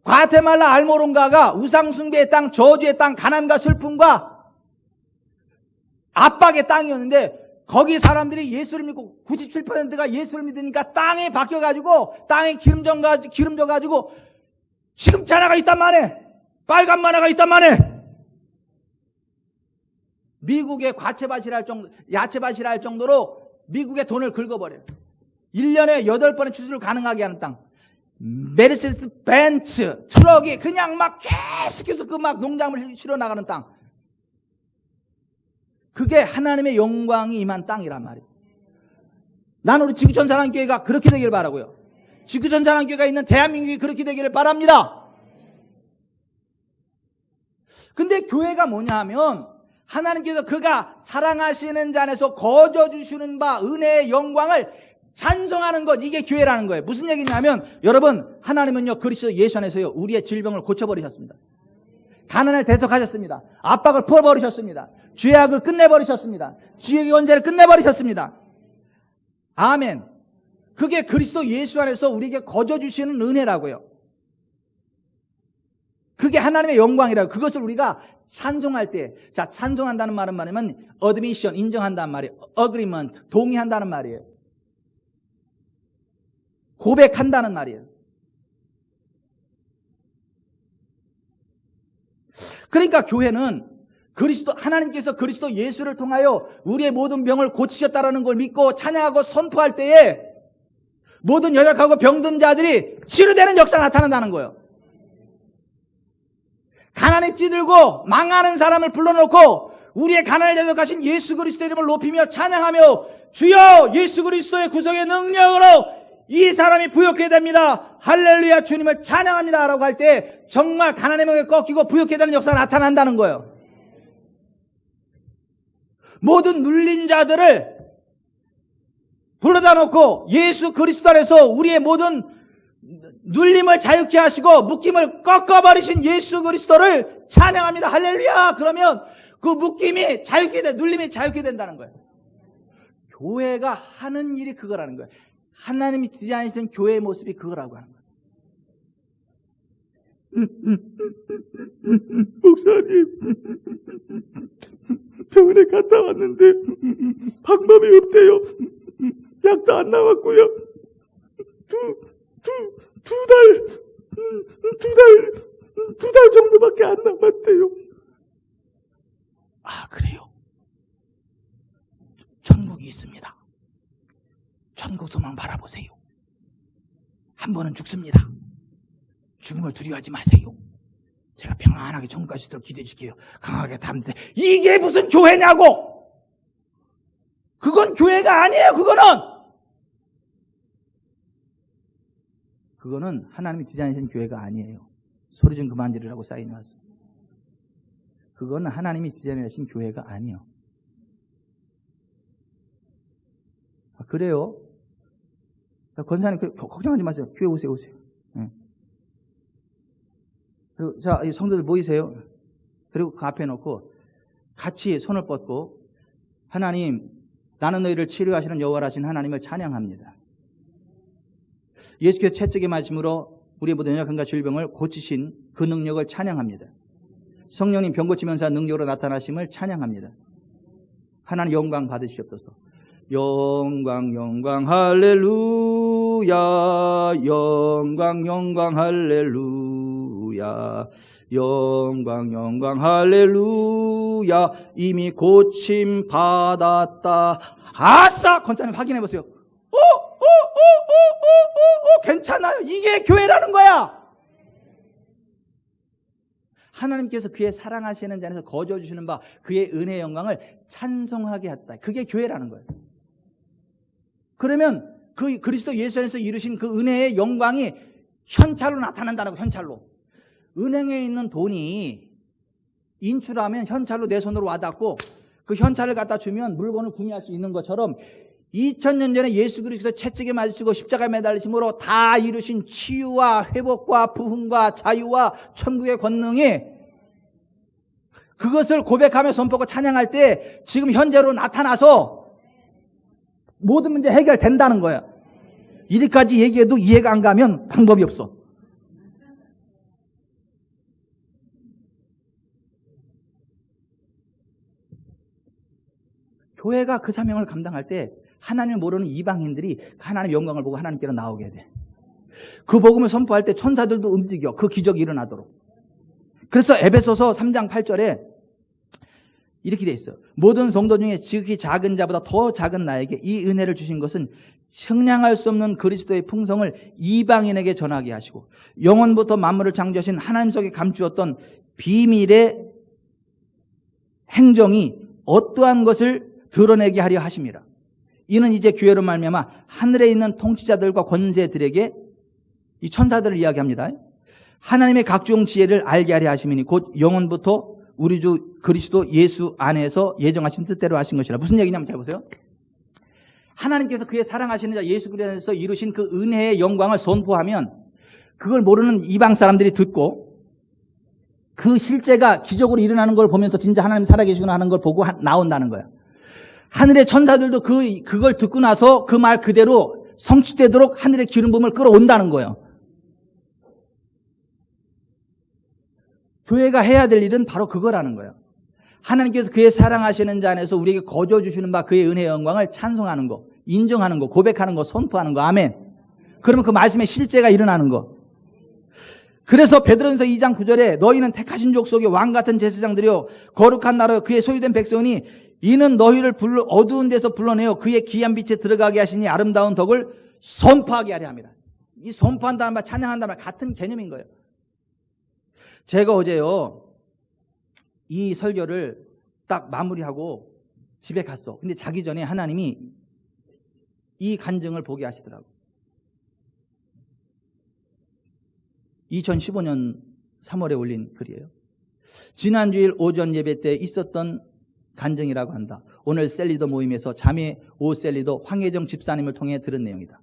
과테말라 알모론가가 우상숭배의 땅, 저주의 땅, 가난과 슬픔과 압박의 땅이었는데, 거기 사람들이 예수를 믿고 97%가 예수를 믿으니까 땅에 바뀌어가지고, 땅에 기름져가지고 지금 자나가 있단 말이에요. 빨간 만화가 있단 말이에요. 미국의 야채밭이라 할 정도로 미국의 돈을 긁어버려요. 1년에 8번의 추수를 가능하게 하는 땅. 메르세데스 벤츠 트럭이 그냥 막 계속해서 그 막 농작물 실어 나가는 땅. 그게 하나님의 영광이 임한 땅이란 말이에요. 나는 우리 지구촌 사랑교회가 그렇게 되기를 바라고요. 지구촌 사랑교회가 있는 대한민국이 그렇게 되기를 바랍니다. 근데 교회가 뭐냐 하면, 하나님께서 그가 사랑하시는 자 안에서 거저 주시는 바 은혜의 영광을 찬송하는 것, 이게 교회라는 거예요. 무슨 얘기냐면, 여러분, 하나님은요, 그리스도 예수 안에서요, 우리의 질병을 고쳐버리셨습니다. 가난을 대속하셨습니다. 압박을 풀어버리셨습니다. 죄악을 끝내버리셨습니다. 죄의 원죄를 끝내버리셨습니다. 아멘. 그게 그리스도 예수 안에서 우리에게 거저 주시는 은혜라고요. 그게 하나님의 영광이라고. 그것을 우리가 찬송할 때, 자, 찬송한다는 말은 말이면 admission, 인정한다는 말이에요. agreement, 동의한다는 말이에요. 고백한다는 말이에요. 그러니까 교회는 하나님께서 그리스도 예수를 통하여 우리의 모든 병을 고치셨다라는 걸 믿고 찬양하고 선포할 때에 모든 연약하고 병든 자들이 치유되는 역사가 나타난다는 거예요. 가난에 찌들고 망하는 사람을 불러놓고 우리의 가난을 대속하신 예수 그리스도의 이름을 높이며 찬양하며, 주여 예수 그리스도의 구속의 능력으로 이 사람이 부욕해야 됩니다, 할렐루야, 주님을 찬양합니다 라고 할 때 정말 가난의 멍에 꺾이고 부욕해야 되는 역사가 나타난다는 거예요. 모든 눌린 자들을 불러다 놓고 예수 그리스도 안에서 우리의 모든 눌림을 자유케 하시고 묶임을 꺾어버리신 예수 그리스도를 찬양합니다, 할렐루야. 그러면 그 묶임이 자유케 돼, 눌림이 자유케 된다는 거예요. 교회가 하는 일이 그거라는 거예요. 하나님이 디자인하신 교회의 모습이 그거라고 하는 거예요. 목사님, 병원에 갔다 왔는데 방법이 없대요. 약도 안 나왔고요. 두 달 정도밖에 안 남았대요. 아, 그래요? 천국이 있습니다. 천국 소망 바라보세요. 한 번은 죽습니다. 죽은 걸 두려워하지 마세요. 제가 평안하게 천국 갈 수 있도록 기도해 줄게요. 강하게 담대. 이게 무슨 교회냐고! 그건 교회가 아니에요, 그거는 하나님이 디자인하신 교회가 아니에요. 소리 좀 그만 지르라고 사인이 왔어. 그거는 하나님이 디자인하신 교회가 아니에요. 아, 그래요? 권사님, 걱정하지 마세요. 교회 오세요. 네. 그리고, 자, 이 성도들 모이세요. 그리고 그 앞에 놓고 같이 손을 뻗고, 하나님, 나는 너희를 치료하시는 여호와라신 하나님을 찬양합니다. 예수께서 채찍의 말씀으로 우리의 모든 연약함과 질병을 고치신 그 능력을 찬양합니다. 성령님 병 고치면서 능력으로 나타나심을 찬양합니다. 하나님 영광 받으시옵소서. 영광 할렐루야. 영광 할렐루야. 영광 할렐루야. 이미 고침 받았다. 아싸! 권사님 확인해 보세요. 괜찮아요. 이게 교회라는 거야. 하나님께서 그의 사랑하시는 자 안에서 거저 주시는 바 그의 은혜의 영광을 찬송하게 했다. 그게 교회라는 거예요. 그러면 그 그리스도 예수 안에서 이루신 그 은혜의 영광이 현찰로 나타난다는 거. 현찰로. 은행에 있는 돈이 인출하면 현찰로 내 손으로 와닿고 그 현찰을 갖다 주면 물건을 구매할 수 있는 것처럼 2000년 전에 예수 그리스도 채찍에 맞으시고 십자가에 매달리심으로 다 이루신 치유와 회복과 부흥과 자유와 천국의 권능이 그것을 고백하며 손뻗고 찬양할 때 지금 현재로 나타나서 모든 문제 해결된다는 거야. 이리까지 얘기해도 이해가 안 가면 방법이 없어. 교회가 그 사명을 감당할 때 하나님을 모르는 이방인들이 하나님의 영광을 보고 하나님께로 나오게 돼. 그 복음을 선포할 때 천사들도 움직여. 그 기적이 일어나도록. 그래서 에베소서 3장 8절에 이렇게 돼 있어요. 모든 성도 중에 지극히 작은 자보다 더 작은 나에게 이 은혜를 주신 것은 형량할 수 없는 그리스도의 풍성을 이방인에게 전하게 하시고 영원부터 만물을 창조하신 하나님 속에 감추었던 비밀의 행정이 어떠한 것을 드러내게 하려 하심이라. 이는 이제 교회로 말미암아 하늘에 있는 통치자들과 권세들에게 이 천사들을 이야기합니다. 하나님의 각종 지혜를 알게 하려 하심이니 곧 영원부터 우리 주 그리스도 예수 안에서 예정하신 뜻대로 하신 것이라. 무슨 얘기냐면 잘 보세요. 하나님께서 그의 사랑하시는 자 예수 그리스도 안에서 이루신 그 은혜의 영광을 선포하면 그걸 모르는 이방 사람들이 듣고 그 실제가 기적으로 일어나는 걸 보면서 진짜 하나님 살아계시구나 하는 걸 보고 나온다는 거예요. 하늘의 천사들도 그걸 듣고 나서 그 말 그대로 성취되도록 하늘의 기름 부음을 끌어온다는 거예요. 교회가 해야 될 일은 바로 그거라는 거예요. 하나님께서 그의 사랑하시는 자 안에서 우리에게 거저 주시는 바 그의 은혜의 영광을 찬송하는 거, 인정하는 거, 고백하는 거, 선포하는 거. 아멘. 그러면 그 말씀의 실제가 일어나는 거. 그래서 베드로전서 2장 9절에 너희는 택하신 족속의 왕같은 제사장들이요 거룩한 나라요 그의 소유된 백성이니 이는 너희를 어두운 데서 불러내어 그의 귀한 빛에 들어가게 하시니 아름다운 덕을 선포하게 하려 합니다. 이 선포한다는 말, 찬양한다는 말 같은 개념인 거예요. 제가 어제요 이 설교를 딱 마무리하고 집에 갔어. 근데 자기 전에 하나님이 이 간증을 보게 하시더라고. 2015년 3월에 올린 글이에요. 지난주일 오전 예배 때 있었던 간증이라고 한다. 오늘 셀리더 모임에서 자매 오셀리더 황혜정 집사님을 통해 들은 내용이다.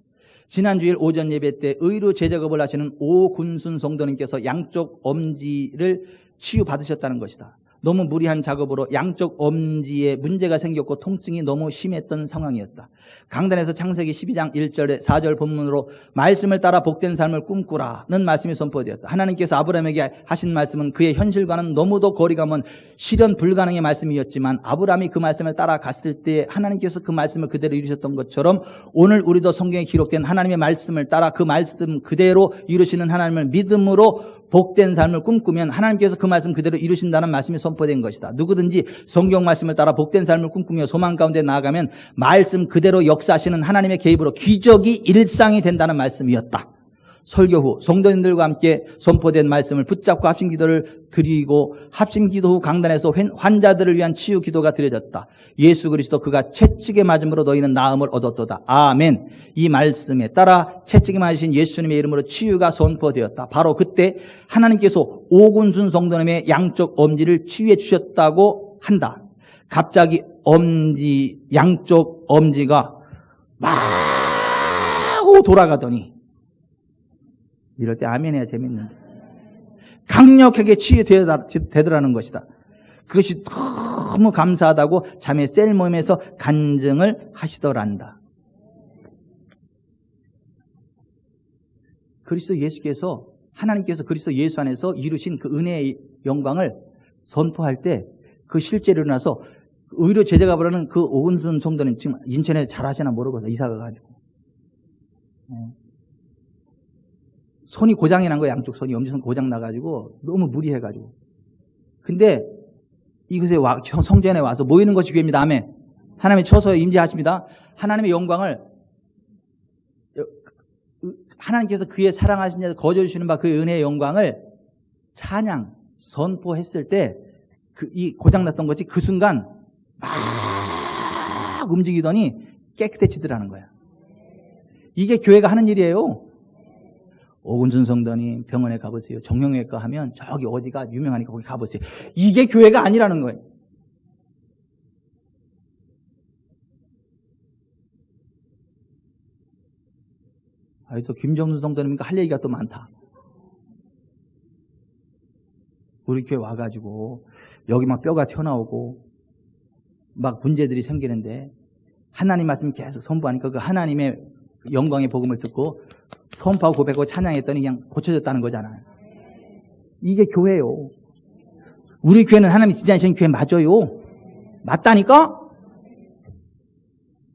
지난주일 오전 예배 때 의료 재작업을 하시는 오군순 성도님께서 양쪽 엄지를 치유받으셨다는 것이다. 너무 무리한 작업으로 양쪽 엄지에 문제가 생겼고 통증이 너무 심했던 상황이었다. 강단에서 창세기 12장 1절에 4절 본문으로 말씀을 따라 복된 삶을 꿈꾸라는 말씀이 선포되었다. 하나님께서 아브라함에게 하신 말씀은 그의 현실과는 너무도 거리가 먼 실현 불가능의 말씀이었지만 아브라함이 그 말씀을 따라갔을 때 하나님께서 그 말씀을 그대로 이루셨던 것처럼 오늘 우리도 성경에 기록된 하나님의 말씀을 따라 그 말씀 그대로 이루시는 하나님을 믿음으로 복된 삶을 꿈꾸면 하나님께서 그 말씀 그대로 이루신다는 말씀이 선포된 것이다. 누구든지 성경 말씀을 따라 복된 삶을 꿈꾸며 소망 가운데 나아가면 말씀 그대로 역사하시는 하나님의 개입으로 기적이 일상이 된다는 말씀이었다. 설교 후 성도님들과 함께 선포된 말씀을 붙잡고 합심기도를 드리고 합심기도 후 강단에서 환자들을 위한 치유 기도가 드려졌다. 예수 그리스도 그가 채찍에 맞음으로 너희는 나음을 얻었도다. 아멘. 이 말씀에 따라 채찍에 맞으신 예수님의 이름으로 치유가 선포되었다. 바로 그때 하나님께서 오군순 성도님의 양쪽 엄지를 치유해 주셨다고 한다. 갑자기 양쪽 엄지가 막 돌아가더니 이럴 때 아멘 해야 재밌는데 강력하게 치유되더라는 것이다. 그것이 너무 감사하다고 자매 셀 모임에서 간증을 하시더란다. 그리스도 예수께서 하나님께서 그리스도 예수 안에서 이루신 그 은혜의 영광을 선포할 때 그 실제로 일어나서 의료 제자가 부르는 그 오은순 성도는 지금 인천에 잘하시나 모르거든요. 이사가 가지고 손이 고장이 난 거예요. 양쪽 손이 엄지손 고장 나가지고 너무 무리해가지고. 근데 이곳에 성전에 와서 모이는 것이 교회입니다. 아멘. 하나님이 쳐서 임재하십니다. 하나님의 영광을 하나님께서 그의 사랑하신 자에서 거저주시는 바 그의 은혜의 영광을 찬양 선포했을 때 이 고장났던 것이 그 순간 막 움직이더니 깨끗해지더라는 거야. 이게 교회가 하는 일이에요. 오군순 성도님 병원에 가보세요. 정형외과 하면 저기 어디가 유명하니까 거기 가보세요. 이게 교회가 아니라는 거예요. 또 김정수 성도님이니까 할 얘기가 또 많다. 우리 교회 와가지고 여기 막 뼈가 튀어나오고 막 문제들이 생기는데 하나님 말씀 계속 선포하니까 그 하나님의 영광의 복음을 듣고 선포하고 고백하고 찬양했더니 그냥 고쳐졌다는 거잖아요. 이게 교회예요. 우리 교회는 하나님이 지지하시는 교회 맞아요. 맞다니까?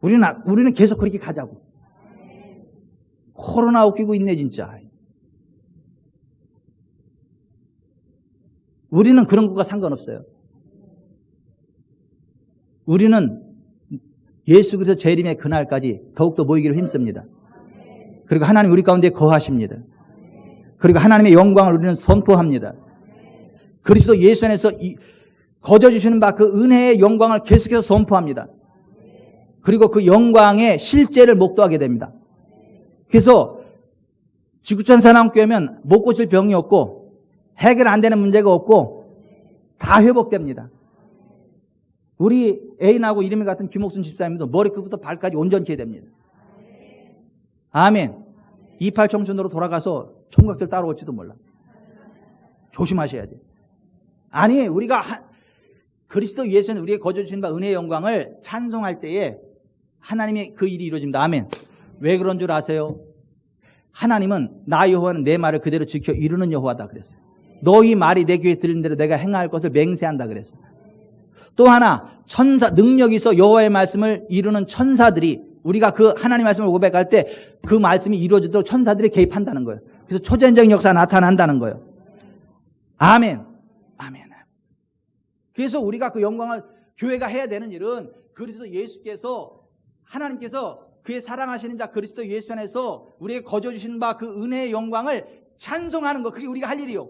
우리는 계속 그렇게 가자고. 코로나 웃기고 있네 진짜. 우리는 그런 것과 상관없어요. 우리는 예수 그리스도 재림의 그날까지 더욱더 모이기를 힘씁니다. 그리고 하나님 우리 가운데 거하십니다. 그리고 하나님의 영광을 우리는 선포합니다. 그리스도 예수 안에서 거저주시는 바 그 은혜의 영광을 계속해서 선포합니다. 그리고 그 영광의 실제를 목도하게 됩니다. 그래서 지구촌 사랑교회면 못 고칠 병이 없고 해결 안 되는 문제가 없고 다 회복됩니다. 우리 애인하고 이름이 같은 김옥순 집사님도 머리끝부터 발까지 온전케 됩니다. 아멘. 28 청춘으로 돌아가서 총각들 따라올지도 몰라. 조심하셔야 돼요. 아니 우리가 그리스도 예수는 우리의 거저주신 바 은혜의 영광을 찬송할 때에 하나님의 그 일이 이루어집니다. 아멘. 왜 그런 줄 아세요? 하나님은 나 여호와는 내 말을 그대로 지켜 이루는 여호와다 그랬어요. 너희 말이 내 귀에 들린 대로 내가 행할 것을 맹세한다 그랬어요. 또 하나 능력이 있어 여호와의 말씀을 이루는 천사들이 우리가 그 하나님 말씀을 고백할 때 그 말씀이 이루어지도록 천사들이 개입한다는 거예요. 그래서 초자연적인 역사가 나타난다는 거예요. 아멘. 아멘. 그래서 우리가 그 영광을 교회가 해야 되는 일은 그리스도 예수께서 하나님께서 그의 사랑하시는 자 그리스도 예수 안에서 우리에게 거저주신 바 그 은혜의 영광을 찬송하는 것. 그게 우리가 할 일이요.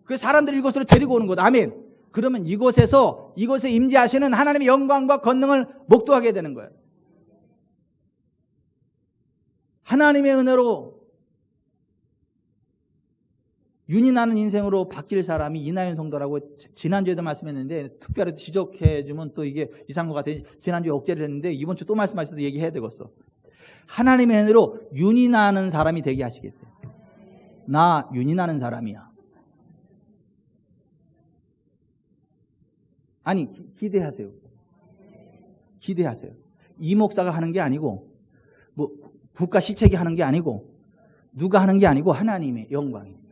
그 사람들을 이곳으로 데리고 오는 것. 아멘. 그러면 이곳에 임재하시는 하나님의 영광과 권능을 목도하게 되는 거예요. 하나님의 은혜로 윤이 나는 인생으로 바뀔 사람이 이나윤 성도라고 지난주에도 말씀했는데 특별히 지적해주면 또 이게 이상한 것 같아요. 지난주에 억제를 했는데 이번 주 또 말씀하셔도 얘기해야 되겠어. 하나님의 은혜로 윤이 나는 사람이 되게 하시겠대요. 나 윤이 나는 사람이야. 아니, 기대하세요. 기대하세요. 이 목사가 하는 게 아니고, 뭐, 국가 시책이 하는 게 아니고, 누가 하는 게 아니고, 하나님의 영광입니다.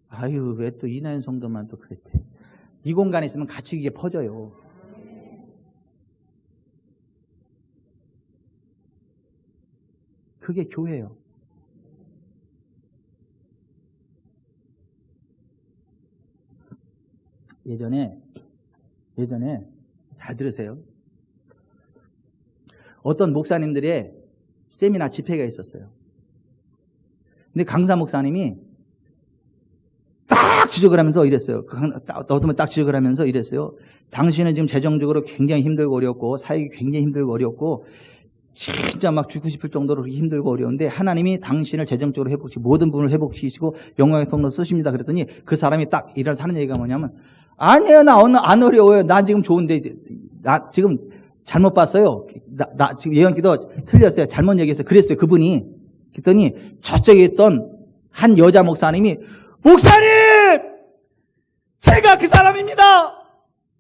아유, 왜 또 이나연 성도만 또 그랬대. 이 공간에 있으면 같이 이게 퍼져요. 그게 교회예요. 예전에 잘 들으세요. 어떤 목사님들의 세미나 집회가 있었어요. 근데 강사 목사님이 딱 지적을 하면서 이랬어요. 어떤 분 딱 지적을 하면서 이랬어요. 당신은 지금 재정적으로 굉장히 힘들고 어렵고 사역이 굉장히 힘들고 어렵고 진짜 막 죽고 싶을 정도로 힘들고 어려운데 하나님이 당신을 재정적으로 회복시키고 모든 부분을 회복시키시고 영광의 통로 쓰십니다. 그랬더니 그 사람이 딱 이런 하는 얘기가 뭐냐면 아니에요. 나 안 어려워요. 나 지금 좋은데 나 지금 잘못 봤어요. 나 지금 예언기도 틀렸어요. 잘못 얘기했어요. 그랬어요. 그분이. 그랬더니 저쪽에 있던 한 여자 목사님이 목사님! 제가 그 사람입니다!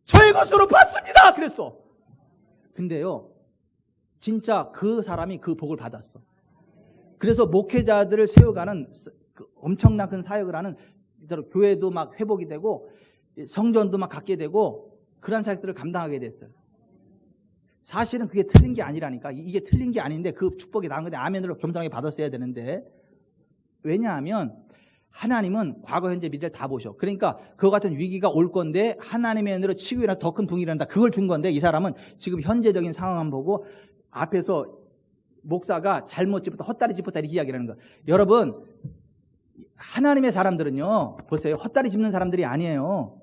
저의 것으로 봤습니다! 그랬어. 근데요, 진짜 그 사람이 그 복을 받았어. 그래서 목회자들을 세워가는 엄청난 큰 사역을 하는, 교회도 막 회복이 되고, 성전도 막 갖게 되고, 그런 사역들을 감당하게 됐어요. 사실은 그게 틀린 게 아니라니까. 이게 틀린 게 아닌데 그 축복이 나은 건데 아멘으로 겸손하게 받았어야 되는데. 왜냐하면, 하나님은 과거, 현재, 미래를 다 보셔. 그러니까 그와 같은 위기가 올 건데 하나님의 은혜로 치고 일어나 더 큰 붕이 일어난다. 그걸 준 건데 이 사람은 지금 현재적인 상황만 보고 앞에서 목사가 잘못 짚었다, 헛다리 짚었다 이렇게 이야기를 하는 거야. 여러분, 하나님의 사람들은요, 보세요. 헛다리 짚는 사람들이 아니에요.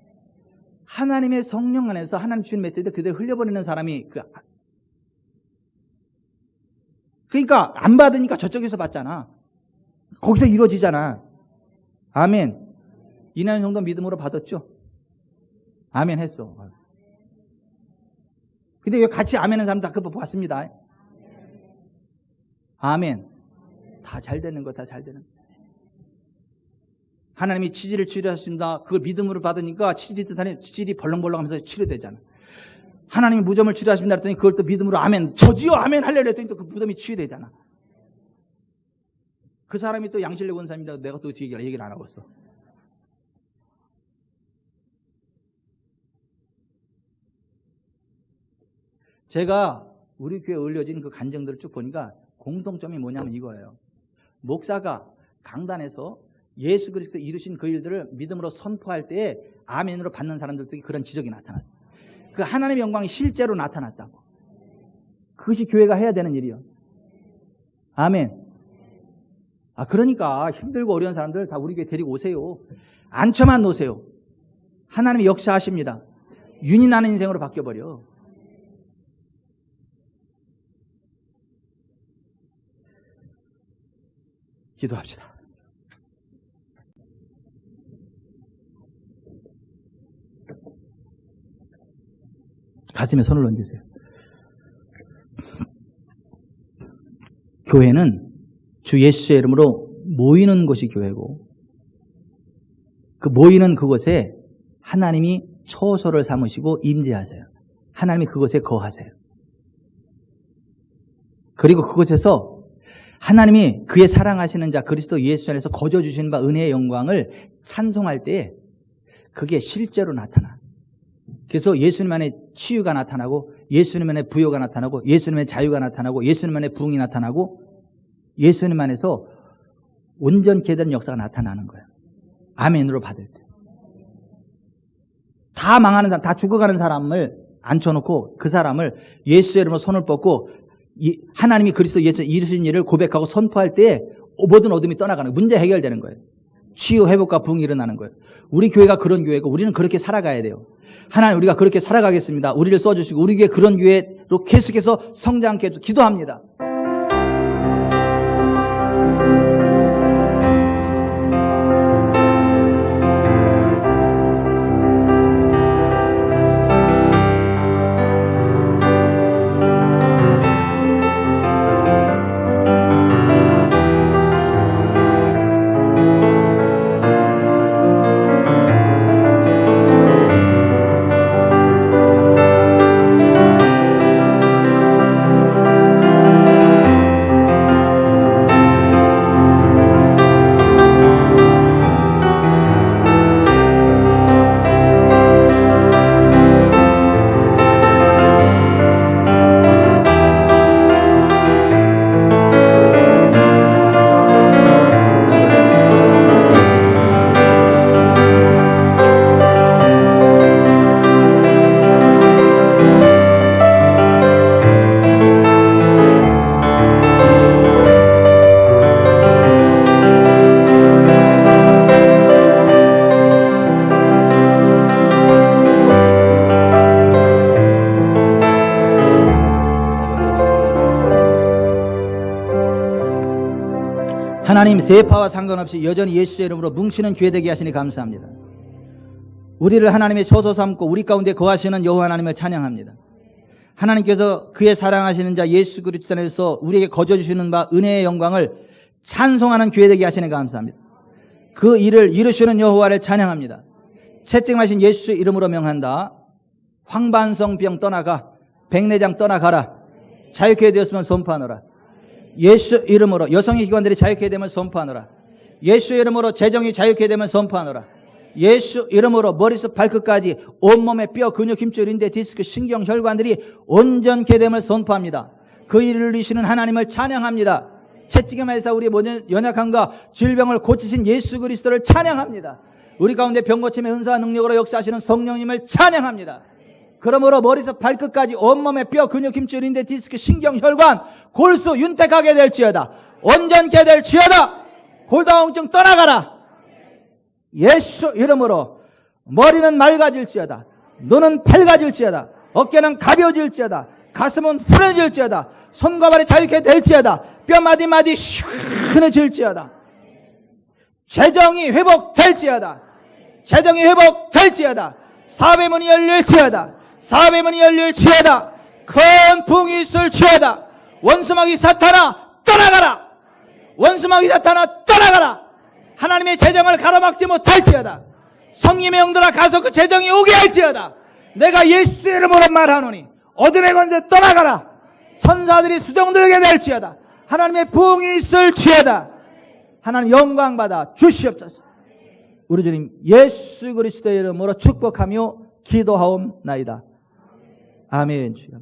하나님의 성령 안에서 하나님 주신 메시지를 그대로 흘려버리는 사람이 그러니까 안 받으니까 저쪽에서 받잖아. 거기서 이루어지잖아. 아멘. 이나연 정도 믿음으로 받았죠? 아멘 했어. 근데 여기 같이 아멘한 사람 다 그거 봤습니다. 아멘. 다 잘 되는 거, 다 잘 되는 거. 하나님이 치질을 치료하십니다. 그걸 믿음으로 받으니까 치질이 벌렁벌렁 하면서 치료되잖아. 하나님이 무좀을 치료하십니다. 그랬더니 그걸 또 믿음으로 아멘. 저지요 아멘 하려고 했더니 또 그 무덤이 치유되잖아. 그 사람이 또 양실내 권사입니다. 내가 또 얘기를 안 하고 있어. 제가 우리 교회에 올려진 그 간증들을 쭉 보니까 공통점이 뭐냐면 이거예요. 목사가 강단에서 예수 그리스도 이루신 그 일들을 믿음으로 선포할 때에 아멘으로 받는 사람들도 그런 기적이 나타났어요. 그 하나님의 영광이 실제로 나타났다고. 그것이 교회가 해야 되는 일이요. 아멘. 그러니까 힘들고 어려운 사람들 다 우리 교회 데리고 오세요. 앉혀만 놓으세요. 하나님이 역사하십니다. 윤이 나는 인생으로 바뀌어버려. 기도합시다. 가슴에 손을 얹으세요. 교회는 주 예수의 이름으로 모이는 곳이 교회고 그 모이는 그곳에 하나님이 처소를 삼으시고 임재하세요. 하나님이 그곳에 거하세요. 그리고 그곳에서 하나님이 그의 사랑하시는 자 그리스도 예수 안에서 거저 주신 바 은혜의 영광을 찬송할 때에 그게 실제로 나타나. 그래서 예수님 안에 치유가 나타나고 예수님 안에 부요가 나타나고 예수님 안에 자유가 나타나고 예수님 안에 부흥이 나타나고 예수님 안에서 온전케 되는 역사가 나타나는 거예요. 아멘으로 받을 때. 다 망하는 사람, 다 죽어가는 사람을 앉혀놓고 그 사람을 예수의 이름으로 손을 뻗고 하나님이 그리스도 예수 이루신 일을 고백하고 선포할 때 모든 어둠이 떠나가는 거예요. 문제 해결되는 거예요. 치유, 회복과 부흥이 일어나는 거예요. 우리 교회가 그런 교회고 우리는 그렇게 살아가야 돼요. 하나님 우리가 그렇게 살아가겠습니다. 우리를 써주시고 우리 교회 그런 교회로 계속해서 성장케 해주시고 기도합니다. 하나님 세파와 상관없이 여전히 예수의 이름으로 뭉치는 교회 되게 하시니 감사합니다. 우리를 하나님의 처소 삼고 우리 가운데 거하시는 여호와 하나님을 찬양합니다. 하나님께서 그의 사랑하시는 자 예수 그리스도 안에서 우리에게 거저 주시는 바 은혜의 영광을 찬송하는 교회 되게 하시니 감사합니다. 그 일을 이루시는 여호와를 찬양합니다. 채찍마신 예수 이름으로 명한다. 황반성병 떠나가, 백내장 떠나가라. 자유케 되었으면 선포하노라. 예수 이름으로 여성의 기관들이 자유케 되면 선포하노라. 예수 이름으로 재정이 자유케 되면 선포하노라. 예수 이름으로 머리부터 발끝까지 온몸의 뼈, 근육, 힘줄, 인대, 디스크, 신경, 혈관들이 온전케 됨을 선포합니다. 그 일을 이루시는 하나님을 찬양합니다. 채찍에서 우리 모든 연약함과 질병을 고치신 예수 그리스도를 찬양합니다. 우리 가운데 병고침의 은사와 능력으로 역사하시는 성령님을 찬양합니다. 그러므로 머리에서 발끝까지 온몸의 뼈, 근육, 힘줄, 인대, 디스크, 신경, 혈관, 골수 윤택하게 될지어다. 온전케 될지어다. 골다공증 떠나가라. 예수 이름으로 머리는 맑아질지어다. 눈은 밝아질지어다. 어깨는 가벼워질지어다. 가슴은 풀어질지어다. 손과 발이 자유케 될지어다. 뼈 마디마디 시원해질지어다. 재정이 회복될지어다. 재정이 회복될지어다. 사업의 문이 열릴지어다. 사업의 문이 열릴지어다. 큰 부흥이 있을지어다. 원수마귀 사탄아 떠나가라. 원수마귀 사탄아 떠나가라. 하나님의 재정을 가로막지 못할지어다. 성님의 영들아 가서 그 재정이 오게 할지어다. 내가 예수 이름으로 말하노니 어둠의 권세 떠나가라. 천사들이 수종들게 될지어다. 하나님의 부흥이 있을지어다. 하나님 영광 받아 주시옵소서. 우리 주님 예수 그리스도의 이름으로 축복하며 기도하옵나이다. 아멘. 주여.